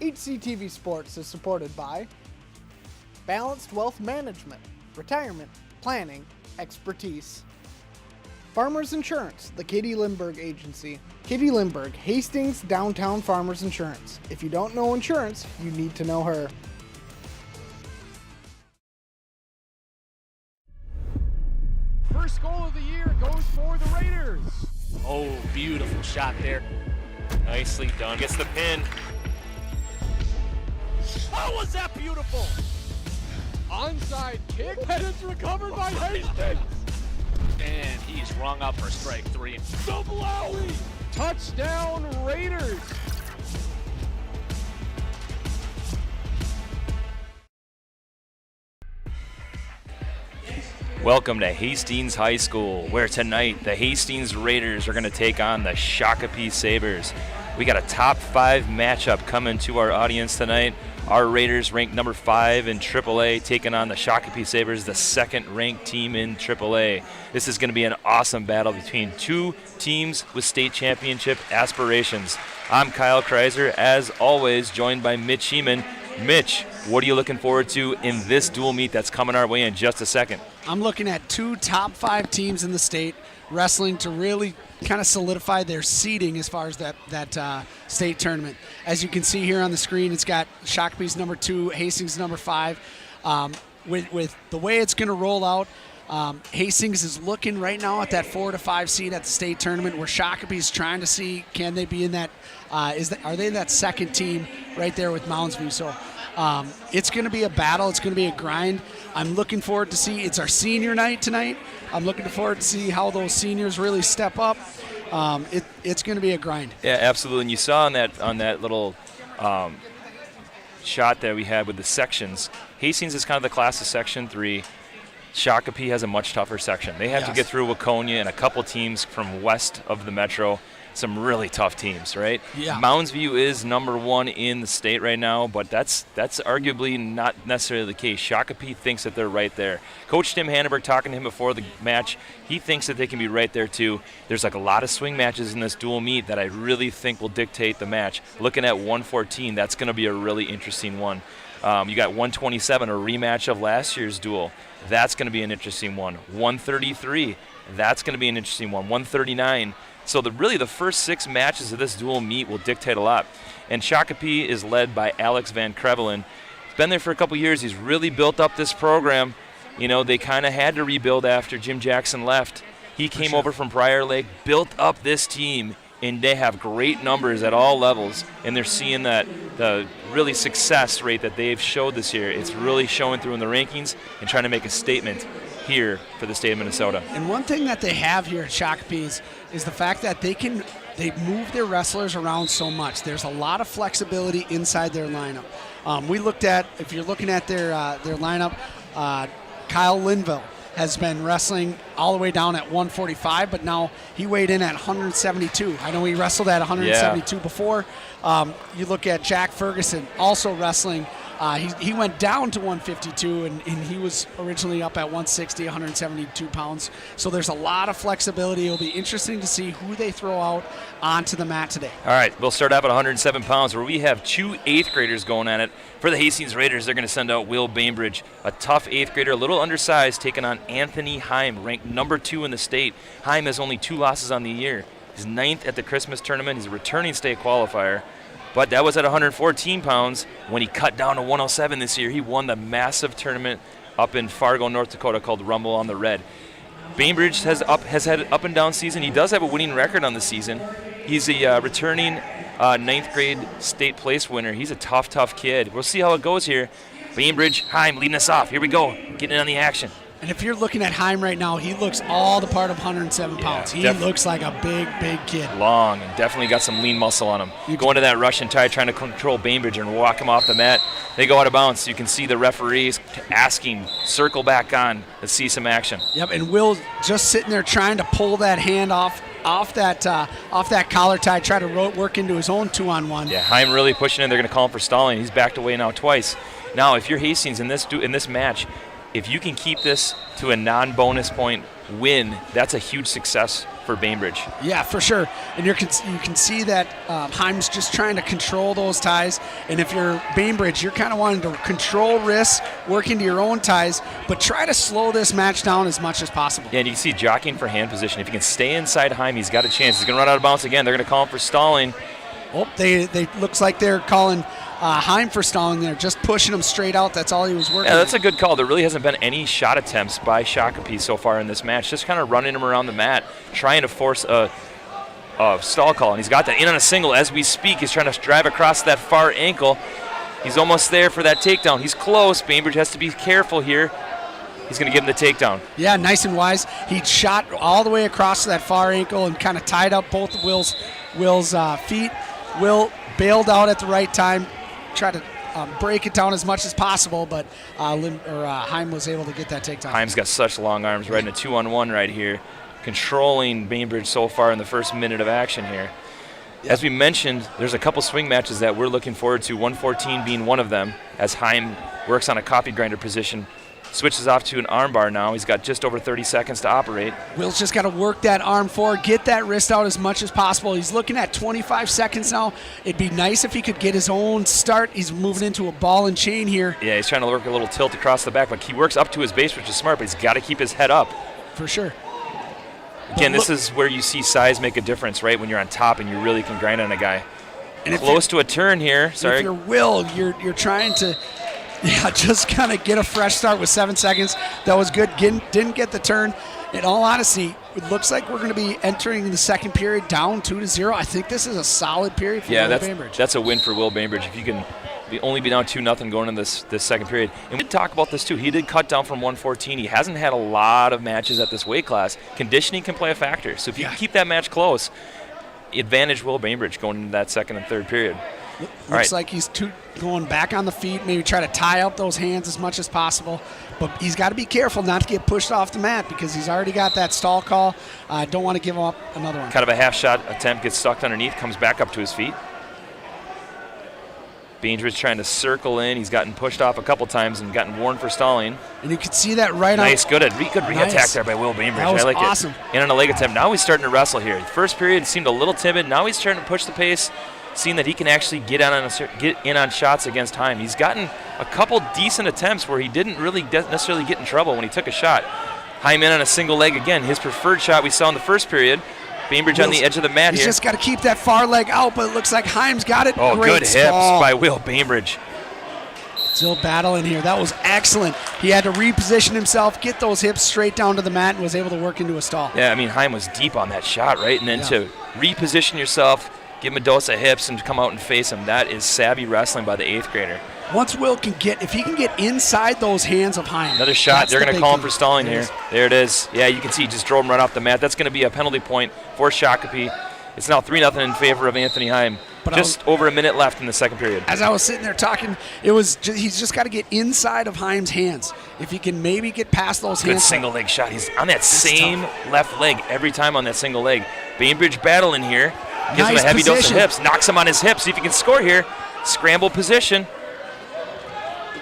HCTV Sports is supported by Balanced Wealth Management, Retirement Planning Expertise, Farmers Insurance, the Katie Lindbergh Agency. Katie Lindbergh, Hastings Downtown Farmers Insurance. If you don't know insurance, you need to know her. First goal of the year goes for the Raiders. Oh, beautiful shot there. Nicely done. Gets the pin. Oh, was that beautiful? Onside kick, and it's recovered by Hastings. And he's rung up for strike 3. Double alley. Touchdown Raiders. Welcome to Hastings High School, where tonight the Hastings Raiders are going to take on the Shakopee Sabers. We got a top 5 matchup coming to our audience tonight. Our Raiders ranked number 5 in AAA, taking on the Shakopee Sabers, the second-ranked team in AAA. This is going to be an awesome battle between two teams with state championship aspirations. I'm Kyle Kreiser, as always, joined by Mitch Sheeman. Mitch, what are you looking forward to in this dual meet that's coming our way in just a second? I'm looking at 2 top 5 teams in the state wrestling to really kind of solidify their seeding as far as that state tournament. As you can see here on the screen, it's got Shakopee's number 2, Hastings number 5. With the way it's going to roll out, Hastings is looking right now at that 4 to 5 seed at the state tournament, where Shakopee's trying to see, can they be in that, are they that second team right there with Mounds View? So it's going to be a battle. It's going to be a grind. I'm looking forward to see, it's our senior night tonight. I'm looking forward to see how those seniors really step up. It's going to be a grind. Yeah, absolutely. And you saw on that little shot that we had with the sections, Hastings is kind of the class of Section 3. Shakopee has a much tougher section. They have to get through Waconia and a couple teams from west of the metro. Some really tough teams, right? Yeah. Mounds View is number 1 in the state right now, but that's arguably not necessarily the case. Shakopee thinks that they're right there. Coach Tim Hanneberg, talking to him before the match, he thinks that they can be right there too. There's like a lot of swing matches in this dual meet that I really think will dictate the match. Looking at 114, that's going to be a really interesting one. You got 127, a rematch of last year's duel. That's going to be an interesting one. 133, that's going to be an interesting one. 139. So really the first 6 matches of this dual meet will dictate a lot. And Shakopee is led by Alex Van Krevelen. He's been there for a couple years. He's really built up this program. You know, they kind of had to rebuild after Jim Jackson left. He came over from Prior Lake, built up this team, and they have great numbers at all levels. And they're seeing that the really success rate that they've showed this year, it's really showing through in the rankings and trying to make a statement here for the state of Minnesota. And one thing that they have here at Shakopee is the fact that they move their wrestlers around so much. There's a lot of flexibility inside their lineup. We looked at, if you're looking at their lineup, Kyle Linville has been wrestling all the way down at 145, but now he weighed in at 172. I know he wrestled at 172 before. You look at Jack Ferguson, also wrestling. He went down to 152, and he was originally up at 160, 172 pounds. So there's a lot of flexibility. It'll be interesting to see who they throw out onto the mat today. All right, we'll start off at 107 pounds, where we have 2 8th graders going at it. For the Hastings Raiders, they're going to send out Will Bainbridge, a tough 8th grader, a little undersized, taking on Anthony Heim, ranked number 2 in the state. Heim has only 2 losses on the year. He's 9th at the Christmas tournament. He's a returning state qualifier. But that was at 114 pounds. When he cut down to 107 this year, he won the massive tournament up in Fargo, North Dakota, called Rumble on the Red. Bainbridge has had an up and down season. He does have a winning record on the season. He's a returning 9th grade state place winner. He's a tough kid. We'll see how it goes here. Bainbridge, Heim leading us off. Here we go, getting in on the action. And if you're looking at Heim right now, he looks all the part of 107 pounds. He looks like a big kid. Long, and definitely got some lean muscle on him. Going to that Russian tie, trying to control Bainbridge and walk him off the mat. They go out of bounds. You can see the referees asking, circle back on. Let's see some action. Yep, and Will just sitting there trying to pull that hand off that collar tie, try to work into his own 2-on-1. Yeah, Heim really pushing in. They're going to call him for stalling. He's backed away now twice. Now, if you're Hastings in this match, if you can keep this to a non-bonus point win, that's a huge success for Bainbridge. Yeah, for sure. And you can see that Heim's just trying to control those ties. And if you're Bainbridge, you're kind of wanting to control risks, work into your own ties, but try to slow this match down as much as possible. Yeah, and you can see jockeying for hand position. If he can stay inside Heim, he's got a chance. He's going to run out of bounds again. They're going to call him for stalling. Oh, they looks like they're calling Heim for stalling there, just pushing him straight out. That's all he was working. Yeah, that's a good call. There really hasn't been any shot attempts by Shakopee so far in this match. Just kind of running him around the mat, trying to force a stall call. And he's got that in on a single as we speak. He's trying to drive across that far ankle. He's almost there for that takedown. He's close. Bainbridge has to be careful here. He's going to give him the takedown. Yeah, nice and wise. He shot all the way across to that far ankle and kind of tied up both of Will's feet. Will bailed out at the right time. Try to break it down as much as possible, but Heim was able to get that takedown. Heim's got such long arms, right in a 2-on-1 right here, controlling Bainbridge so far in the first minute of action here. Yep. As we mentioned, there's a couple swing matches that we're looking forward to, 114 being one of them, as Heim works on a coffee grinder position. Switches off to an armbar now. He's got just over 30 seconds to operate. Will's just got to work that arm forward, get that wrist out as much as possible. He's looking at 25 seconds now. It'd be nice if he could get his own start. He's moving into a ball and chain here. Yeah, he's trying to work a little tilt across the back, but he works up to his base, which is smart, but he's got to keep his head up. For sure. Again, this is where you see size make a difference, right? When you're on top and you really can grind on a guy. And close to a turn here. Sorry. If you're Will, you're trying to just kind of get a fresh start with 7 seconds. That was good. Didn't get the turn. In all honesty, it looks like we're going to be entering the second period down 2-0. I think this is a solid period for Will Bainbridge. That's a win for Will Bainbridge. If you can only be down 2-0 going into this second period. And we did talk about this too. He did cut down from 114. He hasn't had a lot of matches at this weight class. Conditioning can play a factor. So if you can keep that match close, advantage Will Bainbridge going into that second and third period. Looks like he's going back on the feet, maybe try to tie up those hands as much as possible. But he's got to be careful not to get pushed off the mat because he's already got that stall call. Don't want to give him up another one. Kind of a half shot attempt, gets stuck underneath, comes back up to his feet. Bainbridge trying to circle in. He's gotten pushed off a couple times and gotten warned for stalling. And you can see that right on. Nice, good re-attack there by Will Bainbridge. That was I like awesome. it. And on a leg attempt. Now he's starting to wrestle here. First period seemed a little timid. Now he's trying to push the pace, seeing that he can actually get in on shots against Heim. He's gotten a couple decent attempts where he didn't really necessarily get in trouble when he took a shot. Heim in on a single leg again. His preferred shot we saw in the first period. Bainbridge on the edge of the mat here. He's just got to keep that far leg out, but it looks like Heim's got it. Oh, Great good stall hips by Will Bainbridge. Still battling here. That was excellent. He had to reposition himself, get those hips straight down to the mat, and was able to work into a stall. Yeah, I mean, Heim was deep on that shot, right? And then to reposition yourself, give him a dose of hips, and come out and face him, that is savvy wrestling by the 8th grader. Once Will can if he can get inside those hands of Heim. Another shot. They're going to call him for stalling here. There it is. Yeah, you can see he just drove him right off the mat. That's going to be a penalty point for Shakopee. It's now 3-0 in favor of Anthony Heim. But just over a minute left in the second period. As I was sitting there talking, he's just got to get inside of Heim's hands. If he can maybe get past those hands. Good single leg shot. He's on that same left leg every time on that single leg. Bainbridge battling here. Gives him a heavy dose of hips. Knocks him on his hips. See if he can score here. Scramble position.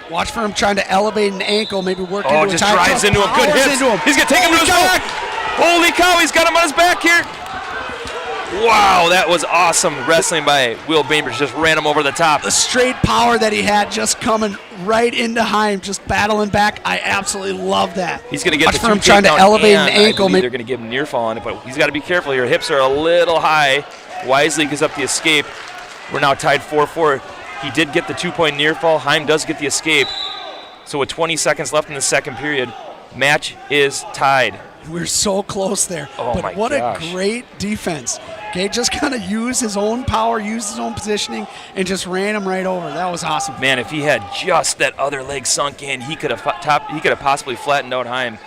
Watch for him trying to elevate an ankle, maybe work into a just drives into him. Good hips. He's going to take him to his back. Holy cow, he's got him on his back here. Wow, that was awesome wrestling by Will Bainbridge. Just ran him over the top. The straight power that he had just coming right into Heim, just battling back. I absolutely love that. He's going to get Watch for him trying to elevate an ankle. They're going to give him near fall on it, but he's got to be careful here. Hips are a little high. Wisely gives up the escape. We're now tied 4-4. He did get the 2-point near fall. Heim does get the escape. So with 20 seconds left in the second period, match is tied. We're so close there. Oh, but what a great defense. Okay, just kind of used his own power, used his own positioning, and just ran him right over. That was awesome. Man, if he had just that other leg sunk in, he could have possibly flattened out Heim.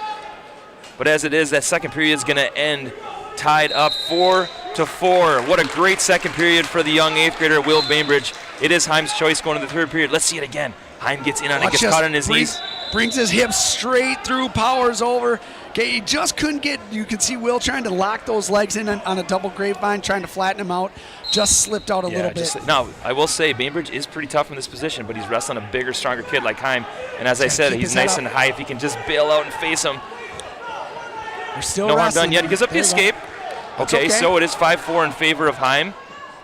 But as it is, that second period is going to end tied up 4-4. What a great second period for the young 8th grader, Will Bainbridge. It is Heim's choice going to the third period. Let's see it again. Heim gets in on it, gets caught on his knees. Brings his hips straight through, powers over, Okay, he just couldn't get, you can see Will trying to lock those legs in on a double grapevine, trying to flatten him out. Just slipped out a little bit. Now, I will say, Bainbridge is pretty tough in this position, but he's wrestling a bigger, stronger kid like Heim. And as I said, he's nice and high. If he can just bail out and face him. They're still no wrestling. harm done yet. He gives up the escape. Okay, so it is 5-4 in favor of Heim.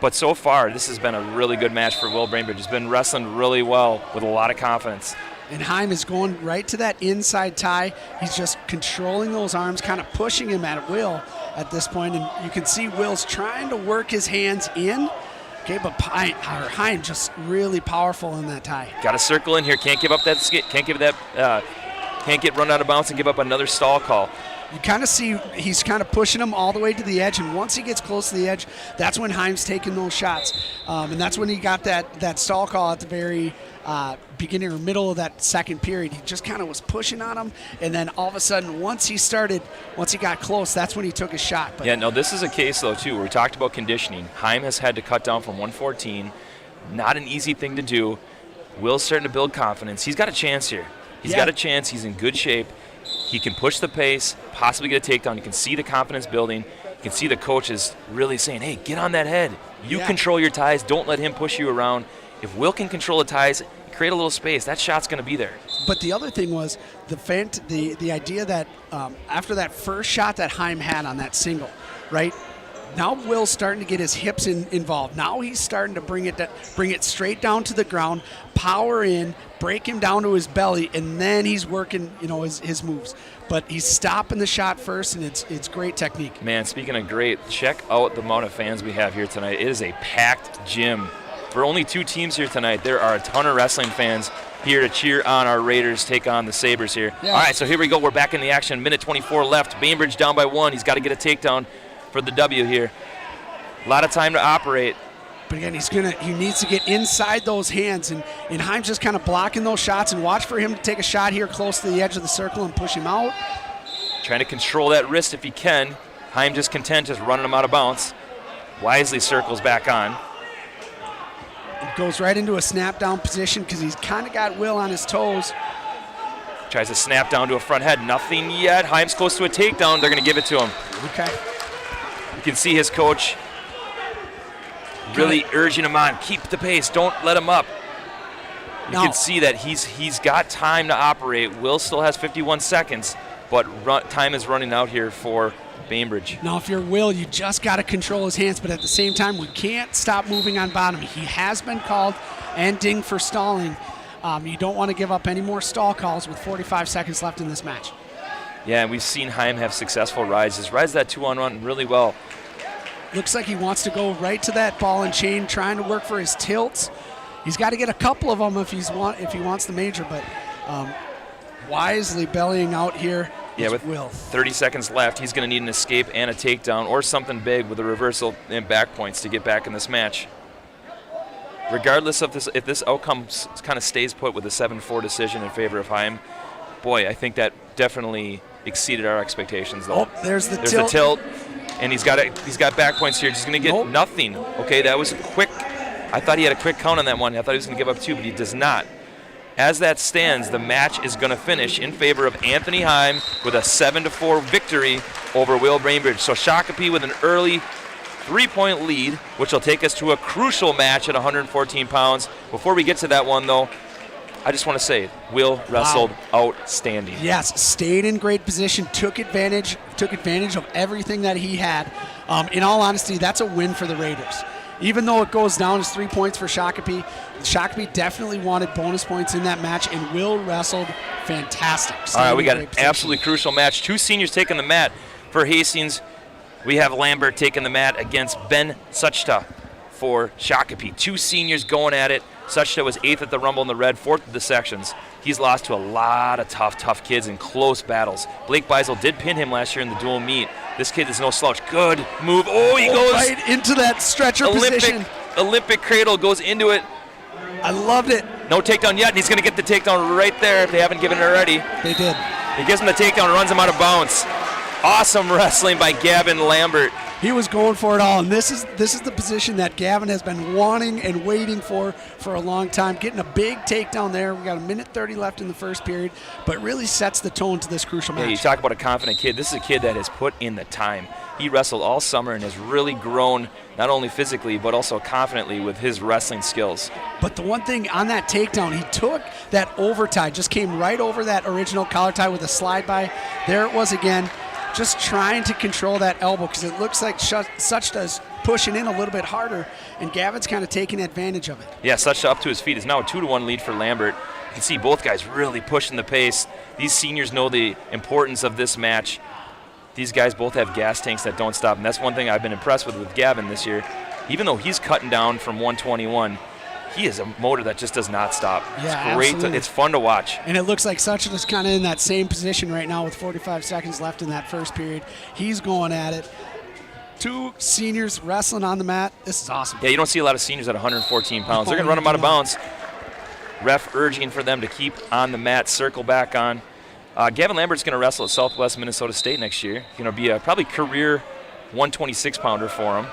But so far, this has been a really good match for Will Bainbridge. He's been wrestling really well with a lot of confidence. And Heim is going right to that inside tie. He's just controlling those arms, kind of pushing him at Will at this point. And you can see Will's trying to work his hands in. Okay, but Heim just really powerful in that tie. Got to circle in here. Can't give up that skate. Can't get run out of bounds and give up another stall call. You kind of see he's kind of pushing him all the way to the edge, and once he gets close to the edge, that's when Heim's taking those shots. And that's when he got that stall call at the very beginning or middle of that second period. He just kind of was pushing on him, and then all of a sudden, once he got close, that's when he took his shot. But yeah, no, this is a case, though, too, where we talked about conditioning. Heim has had to cut down from 114. Not an easy thing to do. Will's starting to build confidence. He's got a chance here. He's got a chance. He's in good shape. He can push the pace, possibly get a takedown. You can see the confidence building. You can see the coaches really saying, hey, get on that head. You control your ties. Don't let him push you around. If Will can control the ties, create a little space, that shot's going to be there. But the other thing was the idea that after that first shot that Heim had on that single, right? Now Will's starting to get his hips involved. Now he's starting to bring it straight down to the ground, power in, break him down to his belly, and then he's working, his moves. But he's stopping the shot first, and it's great technique. Man, speaking of great, check out the amount of fans we have here tonight. It is a packed gym. For only 2 teams here tonight, there are a ton of wrestling fans here to cheer on our Raiders take on the Sabers here. Yeah. All right, so here we go. We're back in the action. Minute 24 left. Bainbridge down by 1. He's got to get a takedown for the W here. A lot of time to operate. But again, he needs to get inside those hands, and Heim's just kind of blocking those shots, and watch for him to take a shot here close to the edge of the circle and push him out. Trying to control that wrist if he can. Heim just content, just running him out of bounds. Wisely circles back on. It goes right into a snap down position because he's kind of got Will on his toes. Tries to snap down to a front head. Nothing yet. Heim's close to a takedown. They're going to give it to him. Okay. You can see his coach really urging him on. Keep the pace. Don't let him up. You can see that he's got time to operate. Will still has 51 seconds, but time is running out here for Bainbridge. Now, if you're Will, you just got to control his hands, but at the same time, we can't stop moving on bottom. He has been called and dinged for stalling. You don't want to give up any more stall calls with 45 seconds left in this match. Yeah, and we've seen Heim have successful rides. Rides that 2-on-1 really well. Looks like he wants to go right to that ball and chain, trying to work for his tilts. He's got to get a couple of them if he wants the major, but wisely bellying out here. Yeah, with Will. 30 seconds left, he's going to need an escape and a takedown or something big with a reversal and back points to get back in this match. Regardless of this, if this outcome kind of stays put with a 7-4 decision in favor of Heim, boy, I think that definitely exceeded our expectations. Though. Oh, there's the tilt, and he's got back points here. Just going to get nothing. Okay, that was quick. I thought he had a quick count on that one. I thought he was going to give up 2, but he does not. As that stands, the match is going to finish in favor of Anthony Heim with a 7-4 victory over Will Bainbridge. So Shakopee with an early 3-point lead, which will take us to a crucial match at 114 pounds. Before we get to that one, though, I just want to say, Will wrestled outstanding. Yes, stayed in great position, took advantage of everything that he had. In all honesty, that's a win for the Raiders. Even though it goes down as 3 points for Shakopee, Shakopee definitely wanted bonus points in that match, and Will wrestled fantastic. All right, we got an absolutely crucial match. 2 seniors taking the mat for Hastings. We have Lambert taking the mat against Ben Suchta for Shakopee. 2 seniors going at it. Suchta was 8th at the Rumble in the red, 4th at the sections. He's lost to a lot of tough kids in close battles. Blake Beisel did pin him last year in the dual meet. This kid is no slouch. Good move. Oh, he goes right into that stretcher position. Olympic cradle goes into it. I loved it. No takedown yet, and he's going to get the takedown right there if they haven't given it already. They did. He gives him the takedown and runs him out of bounds. Awesome wrestling by Gavin Lambert. He was going for it all, and this is the position that Gavin has been wanting and waiting for a long time. Getting a big takedown there. We got a minute 30 left in the first period, but really sets the tone to this crucial match. Yeah, you talk about a confident kid. This is a kid that has put in the time. He wrestled all summer and has really grown not only physically but also confidently with his wrestling skills. But the one thing on that takedown, he took that over tie, just came right over that original collar tie with a slide by. There it was again. Just trying to control that elbow because it looks like Suchta is pushing in a little bit harder, and Gavin's kind of taking advantage of it. Yeah, Suchta up to his feet is now a 2-1 lead for Lambert. You can see both guys really pushing the pace. These seniors know the importance of this match. These guys both have gas tanks that don't stop, and that's one thing I've been impressed with Gavin this year. Even though he's cutting down from 121, he is a motor that just does not stop. Yeah, it's great. absolutely. It's fun to watch. And it looks like Suchta is kind of in that same position right now with 45 seconds left in that first period. He's going at it. Two seniors wrestling on the mat. This is awesome. Yeah, you don't see a lot of seniors at 114 pounds. They're going to run them out of bounds. Ref urging for them to keep on the mat, circle back on. Gavin Lambert's going to wrestle at Southwest Minnesota State next year. Going to be a probably career 126-pounder for him.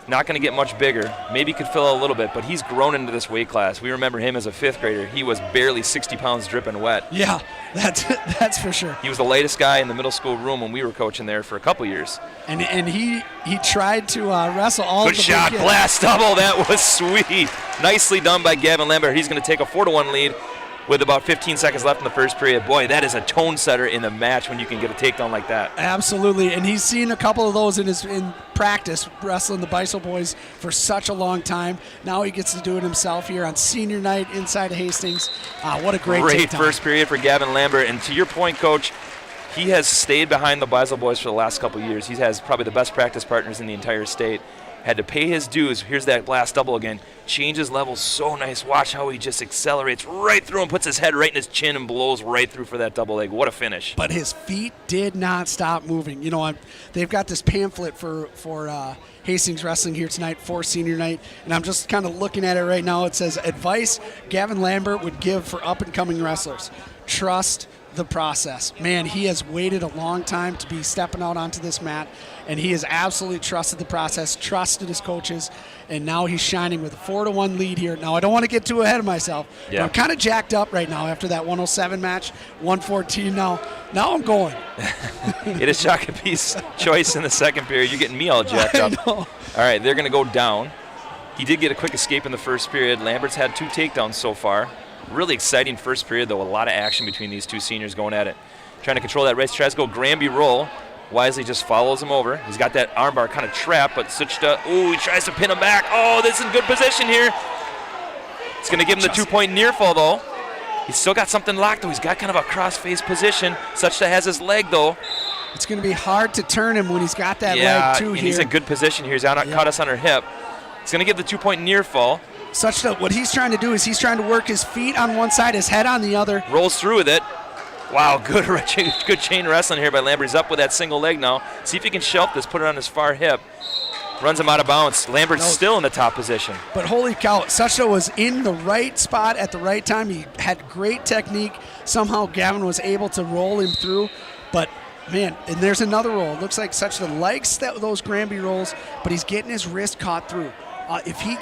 Not going to get much bigger. Maybe could fill out a little bit, but he's grown into this weight class. We remember him as a 5th grader. He was barely 60 pounds dripping wet. Yeah, that's for sure. He was the lightest guy in the middle school room when we were coaching there for a couple years. And he tried to wrestle all Good of the shot, big blast double. That was sweet. Nicely done by Gavin Lambert. He's going to take a 4-1 lead with about 15 seconds left in the first period. Boy, that is a tone setter in the match when you can get a takedown like that. Absolutely, and he's seen a couple of those in practice, wrestling the Beisel boys for such a long time. Now he gets to do it himself here on senior night inside of Hastings. What a great takedown. First period for Gavin Lambert. And to your point, Coach, he has stayed behind the Beisel boys for the last couple of years. He has probably the best practice partners in the entire state. Had to pay his dues. Here's that blast double again. Changes levels so nice. Watch how he just accelerates right through and puts his head right in his chin and blows right through for that double leg. What a finish. But his feet did not stop moving. You know, they've got this pamphlet for Hastings Wrestling here tonight for senior night, and I'm just kind of looking at it right now. It says, advice Gavin Lambert would give for up-and-coming wrestlers. Trust the process. Man, he has waited a long time to be stepping out onto this mat, and he has absolutely trusted the process, trusted his coaches, and now he's shining with a 4-1 lead here. Now, I don't want to get too ahead of myself. Yeah. But I'm kind of jacked up right now after that 107 match, 114 now. Now I'm going. It is Shakopee's choice in the second period. You're getting me all jacked up. I know. All right, they're going to go down. He did get a quick escape in the first period. Lambert's had 2 takedowns so far. Really exciting first period, though. A lot of action between these two seniors going at it. Trying to control that race. Tries to go Granby roll. Wisely just follows him over. He's got that armbar kind of trapped, but Suchta, he tries to pin him back. Oh, this is in good position here. It's going to give him the 2-point near fall, though. He's still got something locked, though. He's got kind of a cross-face position. Suchta has his leg, though. It's going to be hard to turn him when he's got that leg, too, and here. He's in good position here. He's caught us on her hip. He's going to give the 2-point near fall. Suchta, what he's trying to do is he's trying to work his feet on one side, his head on the other. Rolls through with it. Wow, good chain wrestling here by Lambert. He's up with that single leg now. See if he can shelf this, put it on his far hip. Runs him out of bounds. Lambert's still in the top position. But holy cow, Suchta was in the right spot at the right time. He had great technique. Somehow Gavin was able to roll him through. But, man, and there's another roll. It looks like Suchta likes those Granby rolls, but he's getting his wrist caught through. If he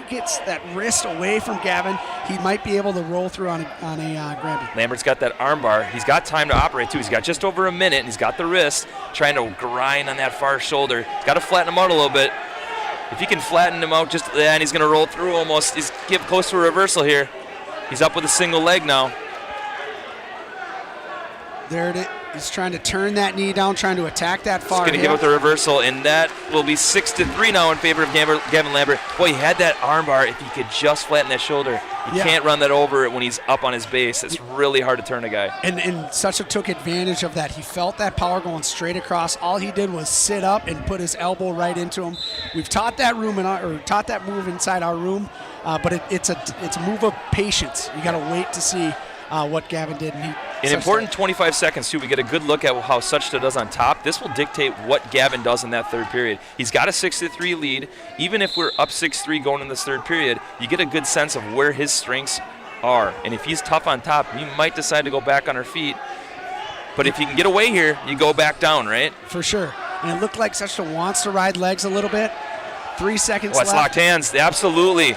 gets that wrist away from Gavin, he might be able to roll through on a Granby. Lambert's got that arm bar. He's got time to operate, too. He's got just over a minute, and he's got the wrist trying to grind on that far shoulder. Got to flatten him out a little bit. If he can flatten him out and he's going to roll through almost. He's getting close to a reversal here. He's up with a single leg now. There it is. He's trying to turn that knee down, trying to attack that far. He's going to give up the reversal, and that will be 6-3 now in favor of Gavin Lambert. Boy, he had that armbar. If he could just flatten that shoulder, you can't run that over when he's up on his base. It's really hard to turn a guy. And Suchta took advantage of that. He felt that power going straight across. All he did was sit up and put his elbow right into him. We've taught that move inside our room, but it's a move of patience. You got to wait to see what Gavin did. An important 25 seconds, too. We get a good look at how Suchta does on top. This will dictate what Gavin does in that third period. He's got a 6-3 lead. Even if we're up 6-3 going in this third period, you get a good sense of where his strengths are. And if he's tough on top, he might decide to go back on her feet. But if you can get away here, you go back down, right? For sure. And it looked like Suchta wants to ride legs a little bit. 3 seconds Oh, it's left. locked hands. Absolutely.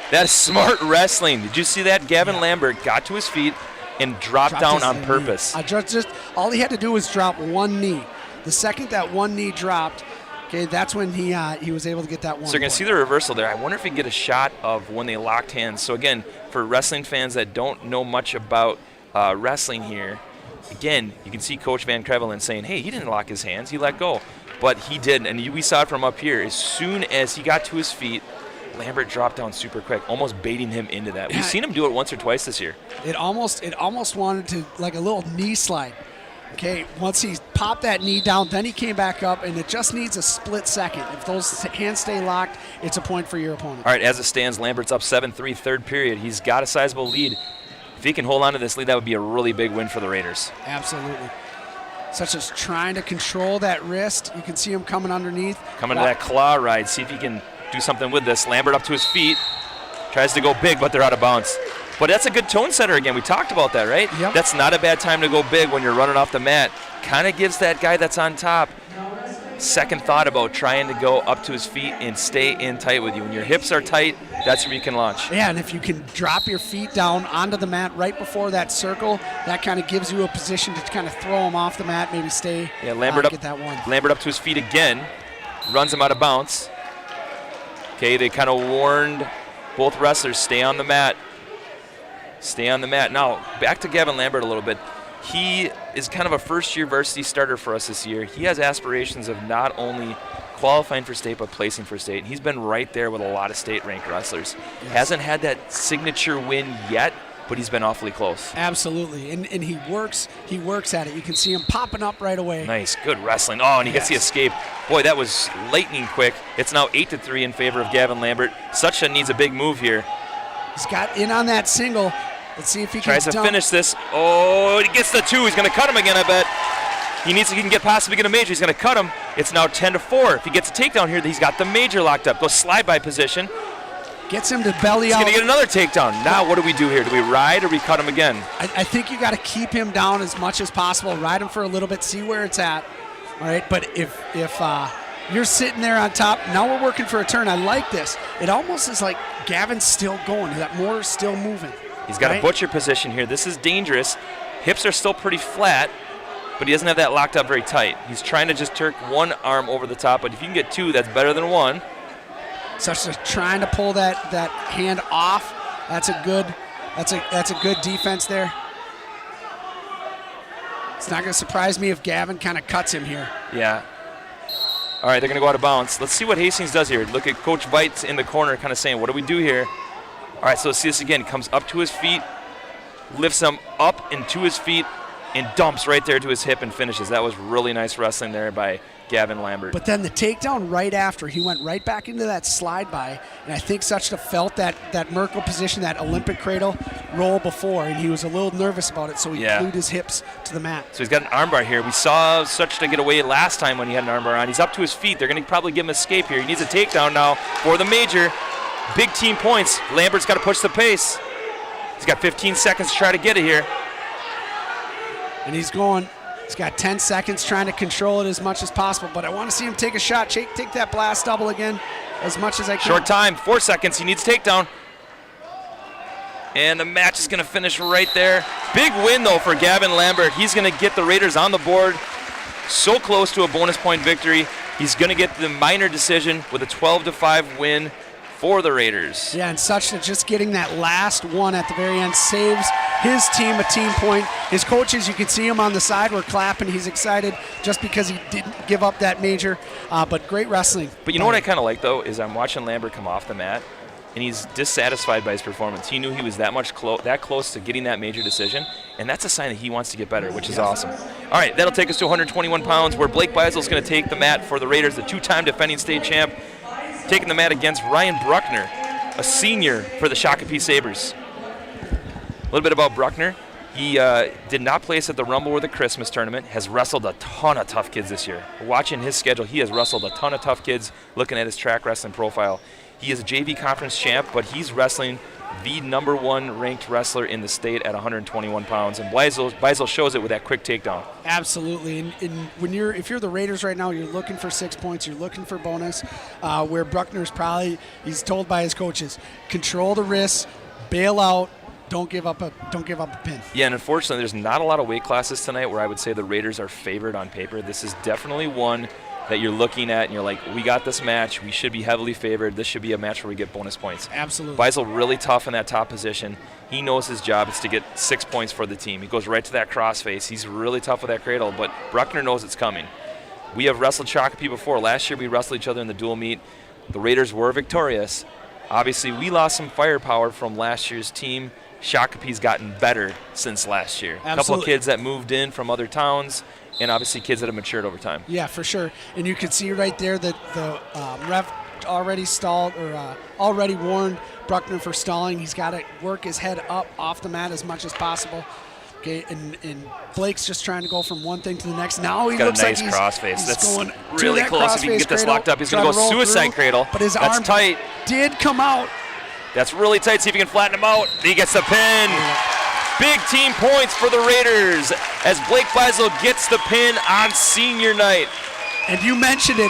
That's smart wrestling. Did you see that? Gavin Lambert got to his feet and dropped down his on knee. purpose. Just all he had to do was drop one knee. The second that one knee dropped, okay, that's when he was able to get that one. So you're going to see the reversal there. I wonder if we can get a shot of when they locked hands. So again, for wrestling fans that don't know much about wrestling here, again, you can see Coach Van Crevelen saying, hey, he didn't lock his hands. He let go. But he did, and we saw it from up here. As soon as he got to his feet, Lambert dropped down super quick, almost baiting him into that. We've seen him do it once or twice this year. It almost wanted to, like a little knee slide. Okay, once he popped that knee down, then he came back up, and it just needs a split second. If those hands stay locked, it's a point for your opponent. All right, as it stands, Lambert's up 7-3, third period. He's got a sizable lead. If he can hold on to this lead, that would be a really big win for the Raiders. Absolutely. Such as trying to control that wrist. You can see him coming underneath. Coming to that claw ride, see if he can do something with this. Lambert up to his feet, tries to go big, but they're out of bounds. But that's a good tone setter again. We talked about that, right? Yep. That's not a bad time to go big when you're running off the mat. Kind of gives that guy that's on top second thought about trying to go up to his feet and stay in tight with you. When your hips are tight, that's where you can launch. Yeah, and if you can drop your feet down onto the mat right before that circle, that kind of gives you a position to kind of throw him off the mat, maybe stay, Lambert get that one. Lambert up to his feet again, runs him out of bounds. Okay, they kind of warned both wrestlers, stay on the mat. Stay on the mat. Now, back to Gavin Lambert a little bit. He is kind of a first-year varsity starter for us this year. He has aspirations of not only qualifying for state, but placing for state. And he's been right there with a lot of state-ranked wrestlers. Yes. Hasn't had that signature win yet, but he's been awfully close. Absolutely, and he works at it. You can see him popping up right away. Nice, good wrestling. Oh, and he gets the escape. Boy, that was lightning quick. It's now 8-3 in favor of Gavin Lambert. Suchta needs a big move here. He's got in on that single. Let's see if he can tries to finish this. Oh, he gets the two. He's going to cut him again, I bet. He can possibly get a major. He's going to cut him. It's now 10-4. If he gets a takedown here, he's got the major locked up. Goes slide by position. Gets him to belly out. He's going to get another takedown. Now what do we do here? Do we ride or we cut him again? I think you got to keep him down as much as possible. Ride him for a little bit. See where it's at. All right. But if you're sitting there on top, now we're working for a turn. I like this. It almost is like Gavin's still going. That Moore's still moving. He's got a butcher position here. This is dangerous. Hips are still pretty flat, but he doesn't have that locked up very tight. He's trying to just turk one arm over the top, but if you can get two, that's better than one. Such as trying to pull that hand off. That's a good defense there. It's not going to surprise me if Gavin kind of cuts him here. Yeah. All right, they're going to go out of bounds. Let's see what Hastings does here. Look at Coach Veitz in the corner kind of saying, what do we do here? All right, so let's see this again. Comes up to his feet, lifts him up and to his feet, and dumps right there to his hip and finishes. That was really nice wrestling there by Gavin Lambert. But then the takedown right after, he went right back into that slide by, and I think Suchta felt that Merkle position, that Olympic cradle roll before, and he was a little nervous about it, so he glued his hips to the mat. So he's got an armbar here. We saw Suchta get away last time when he had an armbar on. He's up to his feet. They're going to probably give him escape here. He needs a takedown now for the major. Big team points. Lambert's got to push the pace. He's got 15 seconds to try to get it here. And he's got 10 seconds trying to control it as much as possible, but I want to see him take a shot. Take that blast double again as much as I can. Short time, 4 seconds. He needs takedown. And the match is going to finish right there. Big win, though, for Gavin Lambert. He's going to get the Raiders on the board. So close to a bonus point victory. He's going to get the minor decision with a 12-5 win for the Raiders. Yeah, and Suchta just getting that last one at the very end saves his team a team point. His coaches, you can see him on the side, were clapping. He's excited just because he didn't give up that major, but great wrestling. But you know what I kind of like, though, is I'm watching Lambert come off the mat, and he's dissatisfied by his performance. He knew he was that close to getting that major decision, and that's a sign that he wants to get better, which is awesome. All right, that'll take us to 121 pounds, where Blake Beisel's going to take the mat for the Raiders, the two-time defending state champ, taking the mat against Ryan Bruckner, a senior for the Shakopee Sabers. A little bit about Bruckner. He did not place at the Rumble or the Christmas tournament, has wrestled a ton of tough kids this year. Watching his schedule, he has wrestled a ton of tough kids, looking at his track wrestling profile. He is a JV conference champ, but he's wrestling the #1 ranked wrestler in the state at 121 pounds. And Beisel shows it with that quick takedown. Absolutely. And if you're the Raiders right now, you're looking for 6 points, you're looking for bonus, where Bruckner's he's told by his coaches, control the wrists, bail out, don't give up a pin. Yeah, and unfortunately, there's not a lot of weight classes tonight where I would say the Raiders are favored on paper. This is definitely one that you're looking at and you're like, we got this match. We should be heavily favored. This should be a match where we get bonus points. Absolutely. Beisel really tough in that top position. He knows his job is to get 6 points for the team. He goes right to that crossface. He's really tough with that cradle, but Bruckner knows it's coming. We have wrestled Shakopee before. Last year we wrestled each other in the dual meet. The Raiders were victorious. Obviously, we lost some firepower from last year's team. Shakopee's gotten better since last year. A couple of kids that moved in from other towns, and obviously kids that have matured over time. Yeah, for sure. And you can see right there that the ref already stalled or already warned Bruckner for stalling. He's got to work his head up off the mat as much as possible. Okay, and Blake's just trying to go from one thing to the next. Now he looks like he's crossface. That's going really that close. If he can get this cradle, locked up, he's going to go suicide cradle. But his That's arm tight. did come out. That's really tight. See if he can flatten him out. He gets the pin. Big team points for the Raiders as Blake Beisel gets the pin on senior night. And you mentioned it.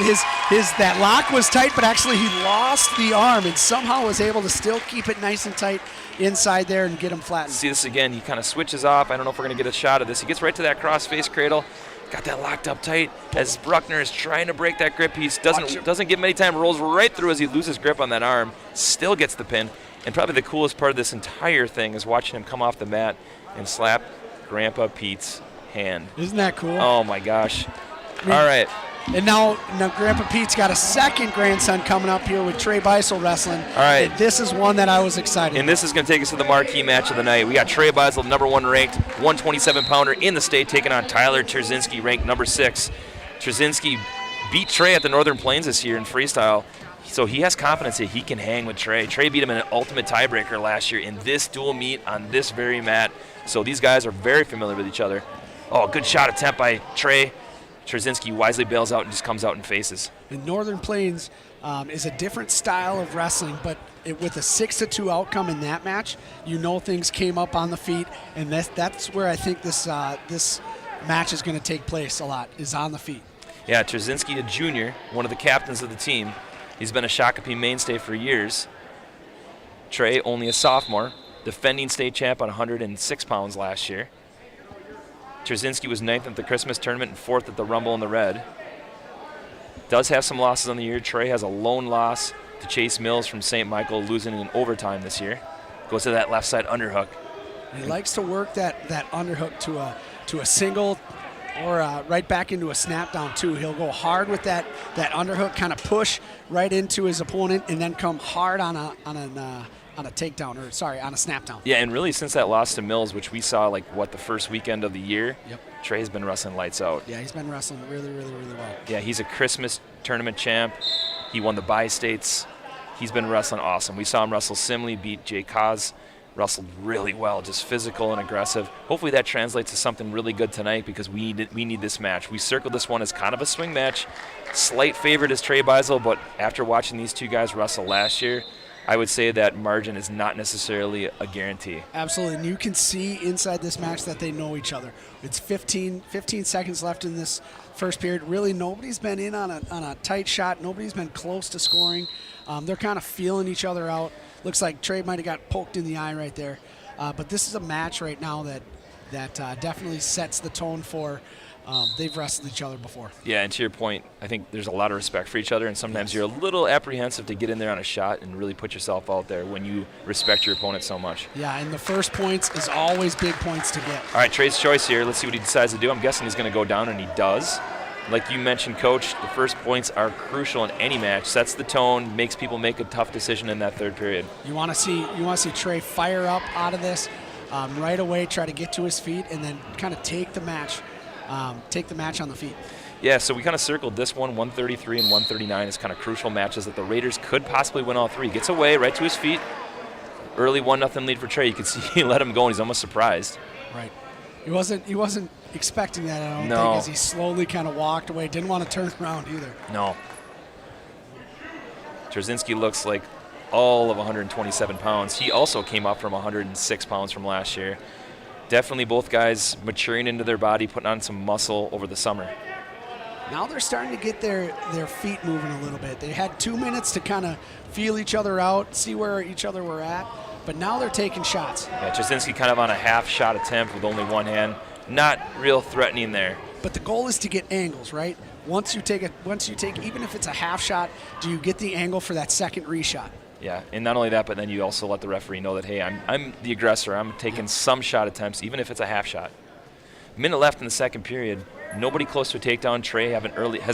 That lock was tight, but actually he lost the arm and somehow was able to still keep it nice and tight inside there and get him flattened. See this again. He kind of switches off. I don't know if we're going to get a shot of this. He gets right to that cross-face cradle. Got that locked up tight as Bruckner is trying to break that grip. He doesn't give him any time. Rolls right through as he loses grip on that arm. Still gets the pin. And probably the coolest part of this entire thing is watching him come off the mat and slap Grandpa Pete's hand. Isn't that cool? Oh, my gosh. All right. And now Grandpa Pete's got a second grandson coming up here with Trey Beisel wrestling. All right. And this is one that I was excited And this is going to take us to the marquee match of the night. We got Trey Beisel, #1 ranked, 127-pounder in the state, taking on Tyler Trzynski, ranked #6. Trzynski beat Trey at the Northern Plains this year in freestyle, so he has confidence that he can hang with Trey. Trey beat him in an ultimate tiebreaker last year in this dual meet on this very mat, so these guys are very familiar with each other. Oh, good shot attempt by Trey. Trzynski wisely bails out and just comes out and faces. And Northern Plains is a different style of wrestling, but with a 6-2 outcome in that match, you know things came up on the feet, and that's where I think this match is going to take place a lot, is on the feet. Yeah, Trzynski, a junior, one of the captains of the team. He's been a Shakopee mainstay for years. Trey, only a sophomore, defending state champ on 106 pounds last year. Trzynski was 9th at the Christmas tournament and 4th at the Rumble in the Red. Does have some losses on the year. Trey has a lone loss to Chase Mills from St. Michael, losing in overtime this year. Goes to that left side underhook. He likes to work that underhook to a single or right back into a snap down too. He'll go hard with that underhook, kind of push right into his opponent, and then come hard on a takedown, on a snap down. Yeah, and really since that loss to Mills, which we saw the first weekend of the year, yep. Trey's been wrestling lights out. Yeah, he's been wrestling really, really, really well. Yeah, he's a Christmas tournament champ. He won the bi-states. He's been wrestling awesome. We saw him wrestle Simley, beat Jay Kaz, wrestled really well, just physical and aggressive. Hopefully that translates to something really good tonight because we need this match. We circled this one as kind of a swing match. Slight favorite is Trey Beisel, but after watching these two guys wrestle last year, I would say that margin is not necessarily a guarantee. Absolutely, and you can see inside this match that they know each other. It's 15 seconds left in this first period. Really, nobody's been in on a tight shot. Nobody's been close to scoring. They're kind of feeling each other out. Looks like Trey might have got poked in the eye right there. But this is a match right now that definitely sets the tone for they've wrestled each other before. Yeah, and to your point, I think there's a lot of respect for each other, and sometimes you're a little apprehensive to get in there on a shot and really put yourself out there when you respect your opponent so much. Yeah, and the first points is always big points to get. All right, Trey's choice here. Let's see what he decides to do. I'm guessing he's going to go down, and he does. Like you mentioned, Coach, the first points are crucial in any match. Sets the tone, makes people make a tough decision in that third period. You want to see Trey fire up out of this right away, try to get to his feet, and then kind of take the match on the feet. Yeah, so we kind of circled this one, 133 and 139 as kind of crucial matches that the Raiders could possibly win all three. Gets away right to his feet. Early 1-0 lead for Trey. You can see he let him go, and he's almost surprised. Right. He wasn't expecting that, I don't think, as he slowly kind of walked away. Didn't want to turn around either. No. Trzynski looks like all of 127 pounds. He also came up from 106 pounds from last year. Definitely both guys maturing into their body, putting on some muscle over the summer. Now they're starting to get their feet moving a little bit. They had 2 minutes to kind of feel each other out, see where each other were at, but now they're taking shots. Yeah, Trzynski kind of on a half shot attempt with only one hand. Not real threatening there. But the goal is to get angles, right? Once you take, even if it's a half shot, do you get the angle for that second reshot? Yeah, and not only that, but then you also let the referee know that, hey, I'm the aggressor. I'm taking some shot attempts, even if it's a half shot. Minute left in the second period. Nobody close to a takedown. Trey has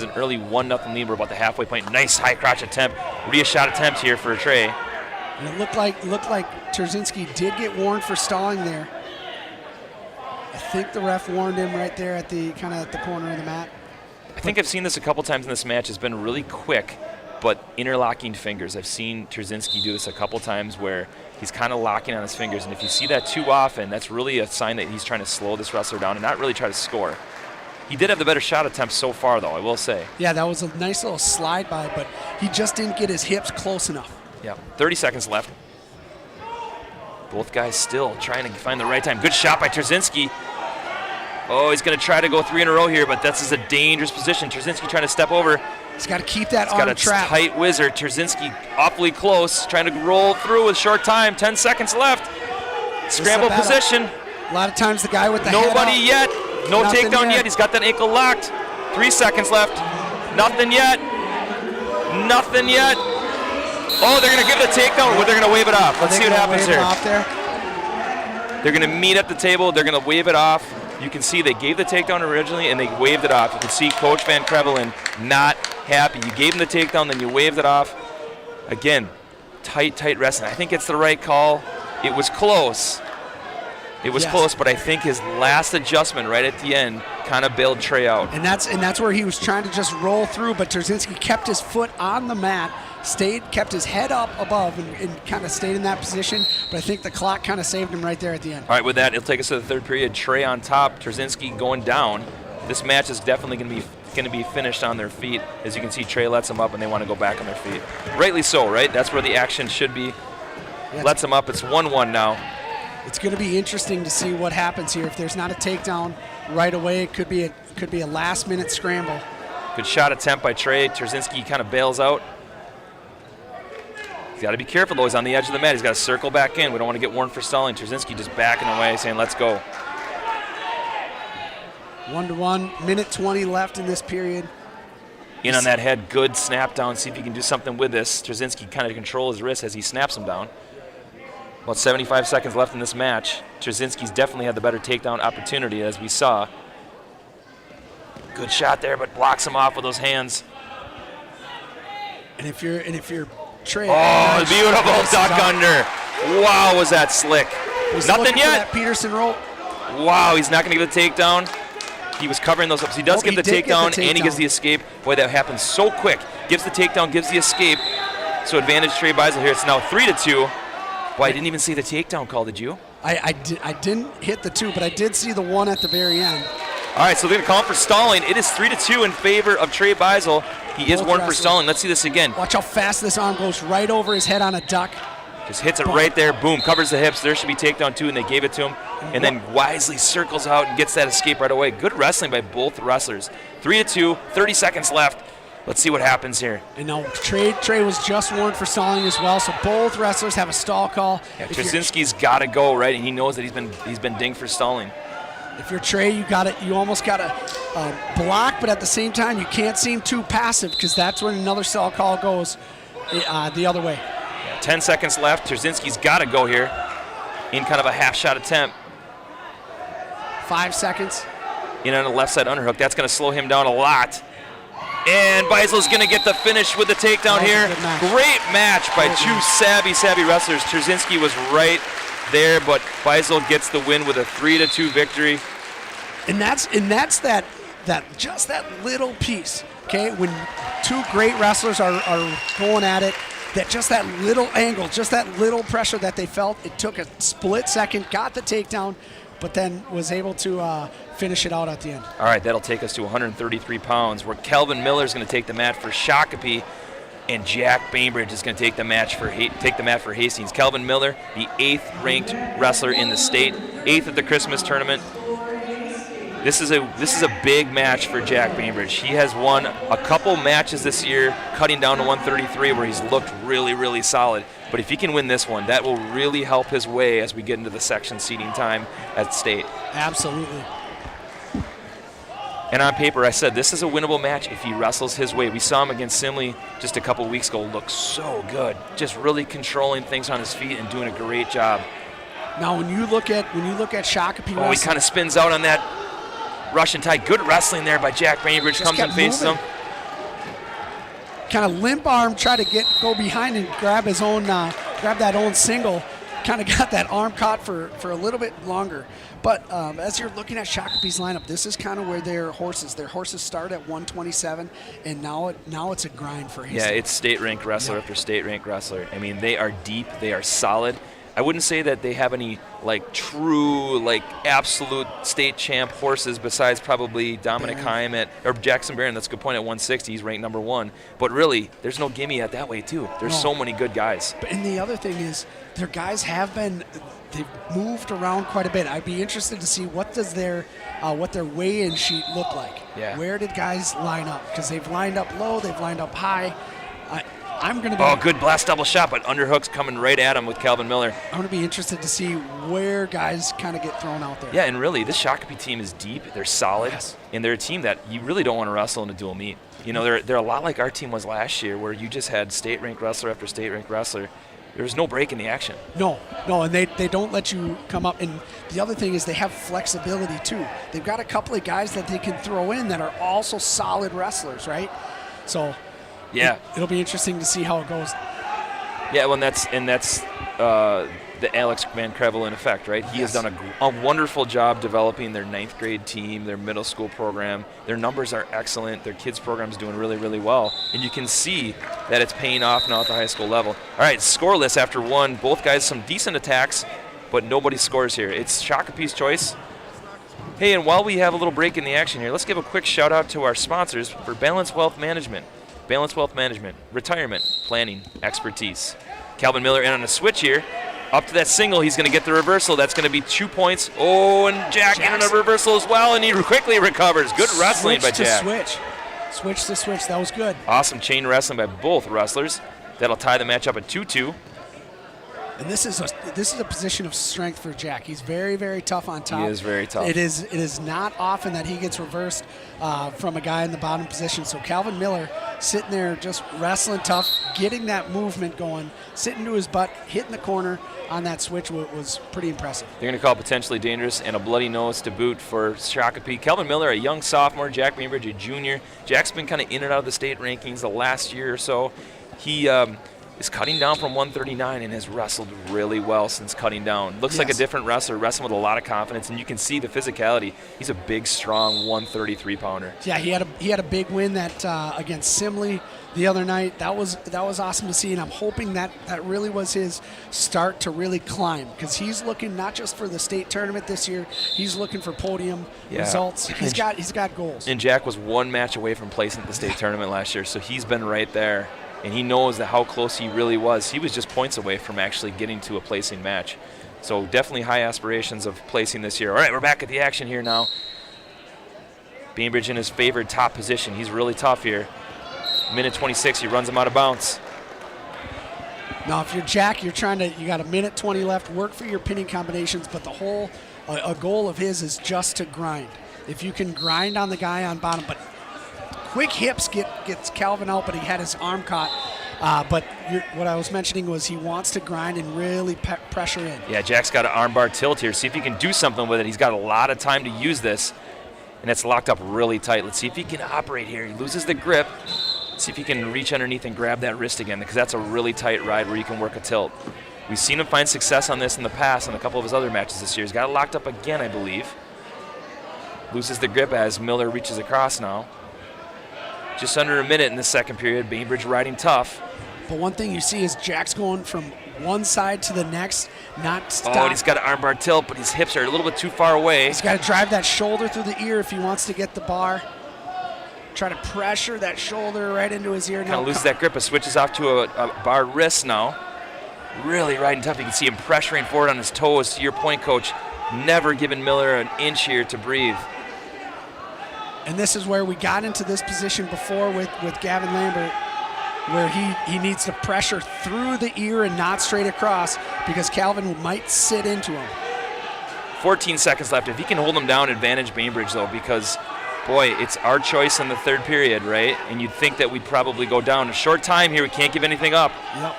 an early 1-0 lead. We're about the halfway point. Nice high crotch attempt. Re-shot attempt here for Trey. And it looked like Trzynski did get warned for stalling there. I think the ref warned him right there at the corner of the mat. I think I've seen this a couple times in this match. It's been really quick, but interlocking fingers. I've seen Trzynski do this a couple times where he's kind of locking on his fingers, and if you see that too often, that's really a sign that he's trying to slow this wrestler down and not really try to score. He did have the better shot attempt so far, though, I will say. Yeah, that was a nice little slide by, but he just didn't get his hips close enough. Yeah, 30 seconds left. Both guys still trying to find the right time. Good shot by Trzynski. Oh, he's going to try to go 3 in a row here, but this is a dangerous position. Trzynski trying to step over. He's got to keep that arm trapped. He's got a tight whizzer. Trzynski awfully close, trying to roll through with short time. 10 seconds left. Scramble position. A lot of times the guy with the Nobody yet. No takedown yet. He's got that ankle locked. 3 seconds left. Nothing yet. Nothing yet. Oh, they're going to give it a takedown. They're going to wave it off. Let's see what happens here. They're going to meet at the table. They're going to wave it off. You can see they gave the takedown originally, and they waved it off. You can see Coach Van Krevelen not happy. You gave him the takedown, then you waved it off. Again, tight wrestling. I think it's the right call. It was close. It was close, but I think his last adjustment right at the end kind of bailed Trey out. And that's where he was trying to just roll through, but Trzynski kept his foot on the mat, kept his head up above, and kind of stayed in that position. But I think the clock kind of saved him right there at the end. All right, with that, it'll take us to the third period. Trey on top, Trzynski going down. This match is definitely going to be finished on their feet. As you can see, Trey lets them up, and they want to go back on their feet. Rightly so, right? That's where the action should be. Lets them up. It's 1-1 now. It's going to be interesting to see what happens here. If there's not a takedown right away, it could be a last-minute scramble. Good shot attempt by Trey. Trzynski kind of bails out. He's got to be careful, though. He's on the edge of the mat. He's got to circle back in. We don't want to get warned for stalling. Trzynski just backing away, saying, let's go. 1-1, minute 20 left in this period. In on that head, good snap down. See if he can do something with this. Trzynski kind of control his wrist as he snaps him down. About 75 seconds left in this match. Trzynski's definitely had the better takedown opportunity, as we saw. Good shot there, but blocks him off with those hands. And if you're Trey, oh, beautiful duck under. Wow, was that slick? Nothing yet. That Peterson roll. Wow, he's not going to get the takedown. He was covering those up. So he does get the takedown, and he gives the escape. Boy, that happens so quick. Gives the takedown, gives the escape. So advantage Trey Beisel here. It's now 3-2. Boy, I didn't even see the takedown call, did you? I didn't hit the 2, but I did see the 1 at the very end. All right, so they're going to call him for stalling. It is 3-2 in favor of Trey Beisel. He is warned for stalling. Let's see this again. Watch how fast this arm goes right over his head on a duck. Just hits it right there. Boom, covers the hips. There should be takedown 2, and they gave it to him. And then wisely circles out and gets that escape right away. Good wrestling by both wrestlers. 3-2, 30 seconds left. Let's see what happens here. And now Trey was just warned for stalling as well, so both wrestlers have a stall call. Yeah, Trzynski's got to go, right? And he knows that he's been dinged for stalling. If you're Trey, you almost got to block, but at the same time, you can't seem too passive because that's when another stall call goes the other way. Yeah, 10 seconds left. Trzynski's got to go here in kind of a half-shot attempt. 5 seconds. In on a left side underhook. That's going to slow him down a lot. And Beisel's going to get the finish with the takedown here. Great match by two savvy wrestlers. Trzynski was right there, but Beisel gets the win with a 3-2 victory. And that's that just that little piece, okay? When two great wrestlers are going at it, that little angle, just that little pressure that they felt, it took a split second, got the takedown, but then was able to finish it out at the end. All right, that'll take us to 133 pounds, where Kelvin Miller's going to take the mat for Shakopee. and Jack Bainbridge is going to take the match for Hastings. Calvin Miller, the 8th ranked wrestler in the state, 8th at the Christmas tournament. This is a big match for Jack Bainbridge. He has won a couple matches this year, cutting down to 133, where he's looked really, really solid. But if he can win this one, that will really help his way as we get into the section seeding time at state. Absolutely. And on paper, I said this is a winnable match if he wrestles his way. We saw him against Simley just a couple weeks ago look so good, just really controlling things on his feet and doing a great job. Now, when you look at Shakopee, he kind of spins out on that Russian tie. Good wrestling there by Jack Bainbridge. Just comes and faces him. Kind of limp arm, try to go behind and grab that own single. Kind of got that arm caught for a little bit longer. But as you're looking at Shakopee's lineup, this is kind of where their horses start at 127, and now it's a grind for Hastings. Yeah, it's state-ranked wrestler after state-ranked wrestler. I mean, they are deep, they are solid. I wouldn't say that they have any true absolute state champ horses besides probably Dominic Heim or Jackson Barron. That's a good point at 160. He's ranked number 1. But really, there's no gimme at that way too. There's so many good guys. And the other thing is, their guys they've moved around quite a bit. I'd be interested to see what their weigh-in sheet look like. Yeah. Where did guys line up? Because they've lined up low, they've lined up high. I'm going to be. Oh, good blast double shot, but underhooks coming right at him with Calvin Miller. I'm going to be interested to see where guys kind of get thrown out there. Yeah, and really, this Shakopee team is deep. They're solid, and they're a team that you really don't want to wrestle in a dual meet. You know, they're a lot like our team was last year, where you just had state-ranked wrestler after state-ranked wrestler. There was no break in the action. No, and they don't let you come up. And the other thing is they have flexibility too. They've got a couple of guys that they can throw in that are also solid wrestlers, right? So. Yeah, it'll be interesting to see how it goes. Yeah, well, that's the Alex Van Krevel in effect, right? He has done a wonderful job developing their 9th grade team, their middle school program. Their numbers are excellent. Their kids program's doing really, really well, and you can see that it's paying off now at the high school level. All right, scoreless after 1. Both guys some decent attacks, but nobody scores here. It's Shakopee's choice. Hey, and while we have a little break in the action here, let's give a quick shout out to our sponsors for Balanced Wealth Management. Balanced Wealth Management, retirement, planning, expertise. Calvin Miller in on a switch here. Up to that single, he's going to get the reversal. That's going to be 2 points. Oh, and Jack in on a reversal as well, and he quickly recovers. Good wrestling by Jack. Switch to switch. That was good. Awesome chain wrestling by both wrestlers. That'll tie the match up at 2-2. And this is a position of strength for Jack. He's very, very tough on top. He is very tough. It is not often that he gets reversed from a guy in the bottom position. So Calvin Miller sitting there just wrestling tough, getting that movement going, sitting to his butt, hitting the corner on that switch was pretty impressive. They're going to call potentially dangerous and a bloody nose to boot for Shakopee. Calvin Miller, a young sophomore, Jack Bainbridge, a junior. Jack's been kind of in and out of the state rankings the last year or so. He is cutting down from 139 and has wrestled really well since cutting down. Looks like a different wrestler, wrestling with a lot of confidence, and you can see the physicality. He's a big, strong 133-pounder. Yeah, he had a big win that against Simley the other night. That was awesome to see, and I'm hoping that really was his start to really climb, because he's looking not just for the state tournament this year, he's looking for podium results. He's got goals. And Jack was 1 match away from placing at the state tournament last year, so he's been right there. And he knows that how close he really was. He was just points away from actually getting to a placing match. So definitely high aspirations of placing this year. All right, we're back at the action here now. Bainbridge in his favored top position. He's really tough here. Minute 26, he runs him out of bounds. Now, if you're Jack, you got a minute 20 left. Work for your pinning combinations, but a goal of his is just to grind. If you can grind on the guy on bottom, but quick hips gets Calvin out, but he had his arm caught. But what I was mentioning was he wants to grind and really pressure in. Yeah, Jack's got an armbar tilt here. See if he can do something with it. He's got a lot of time to use this, and it's locked up really tight. Let's see if he can operate here. He loses the grip. Let's see if he can reach underneath and grab that wrist again, because that's a really tight ride where you can work a tilt. We've seen him find success on this in the past in a couple of his other matches this year. He's got it locked up again, I believe. Loses the grip as Miller reaches across now. Just under a minute in the second period. Bainbridge riding tough. But one thing you see is Jack's going from one side to the next, not stop. Oh, and he's got an armbar tilt, but his hips are a little bit too far away. He's got to drive that shoulder through the ear if he wants to get the bar. try to pressure that shoulder right into his ear. Kind of loses that grip, but switches off to a bar wrist now. Really riding tough. You can see him pressuring forward on his toes. To your point, Coach, never giving Miller an inch here to breathe. And this is where we got into this position before with Gavin Lambert, where he needs to pressure through the ear and not straight across, because Calvin might sit into him. 14 seconds left. If he can hold him down, advantage Bainbridge, though, because, boy, it's our choice in the third period, right? And you'd think that we'd probably go down. A short time here. We can't give anything up. Yep.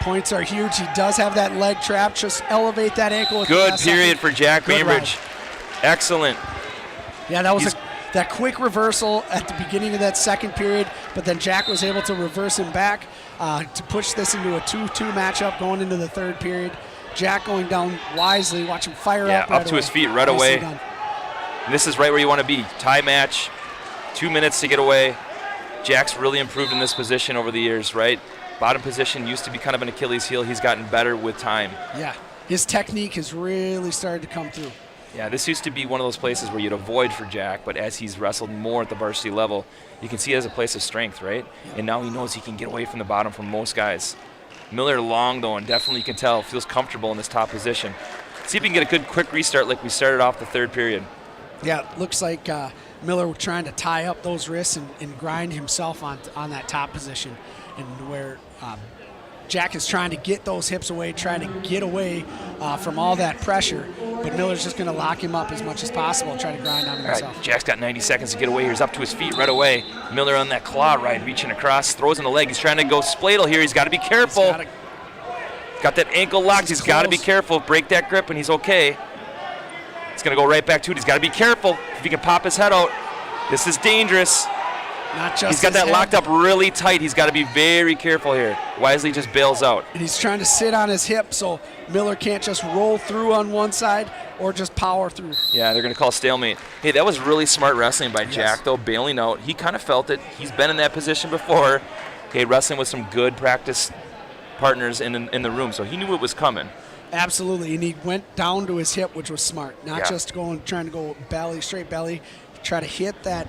Points are huge. He does have that leg trap. Just elevate that ankle. Good period for Jack Bainbridge. Excellent. Yeah, that was that quick reversal at the beginning of that second period, but then Jack was able to reverse him back to push this into a 2-2 matchup going into the third period. Jack going down wisely. Watch him fire up right up to his feet right away. And this is right where you want to be. Tie match, 2 minutes to get away. Jack's really improved in this position over the years, right? Bottom position used to be kind of an Achilles heel. He's gotten better with time. Yeah, his technique has really started to come through. Yeah, this used to be one of those places where you'd avoid for Jack, but as he's wrestled more at the varsity level, you can see it as a place of strength, right? Yeah. And now he knows he can get away from the bottom from most guys. Miller long, though, and definitely you can tell, feels comfortable in this top position. See if we can get a good quick restart like we started off the third period. Yeah, looks like Miller was trying to tie up those wrists and grind himself on that top position, and where Jack is trying to get those hips away, trying to get away from all that pressure, but Miller's just going to lock him up as much as possible and try to grind on himself. All right, Jack's got 90 seconds to get away. He's up to his feet right away. Miller on that claw ride, reaching across, throws in the leg. He's trying to go spladle here. He's got to be careful. Got that ankle locked. He's got to be careful. Break that grip, and he's okay. He's going to go right back to it. He's got to be careful. If he can pop his head out, this is dangerous. Not just he's got that locked up really tight. He's got to be very careful here. Wisely just bails out. And he's trying to sit on his hip so Miller can't just roll through on one side or just power through. Yeah, they're going to call stalemate. Hey, that was really smart wrestling by Jack, though, bailing out. He kind of felt it. He's been in that position before. Okay, wrestling with some good practice partners in the room, so he knew what was coming. Absolutely, and he went down to his hip, which was smart. Not just trying to go belly, straight belly. Try to hit that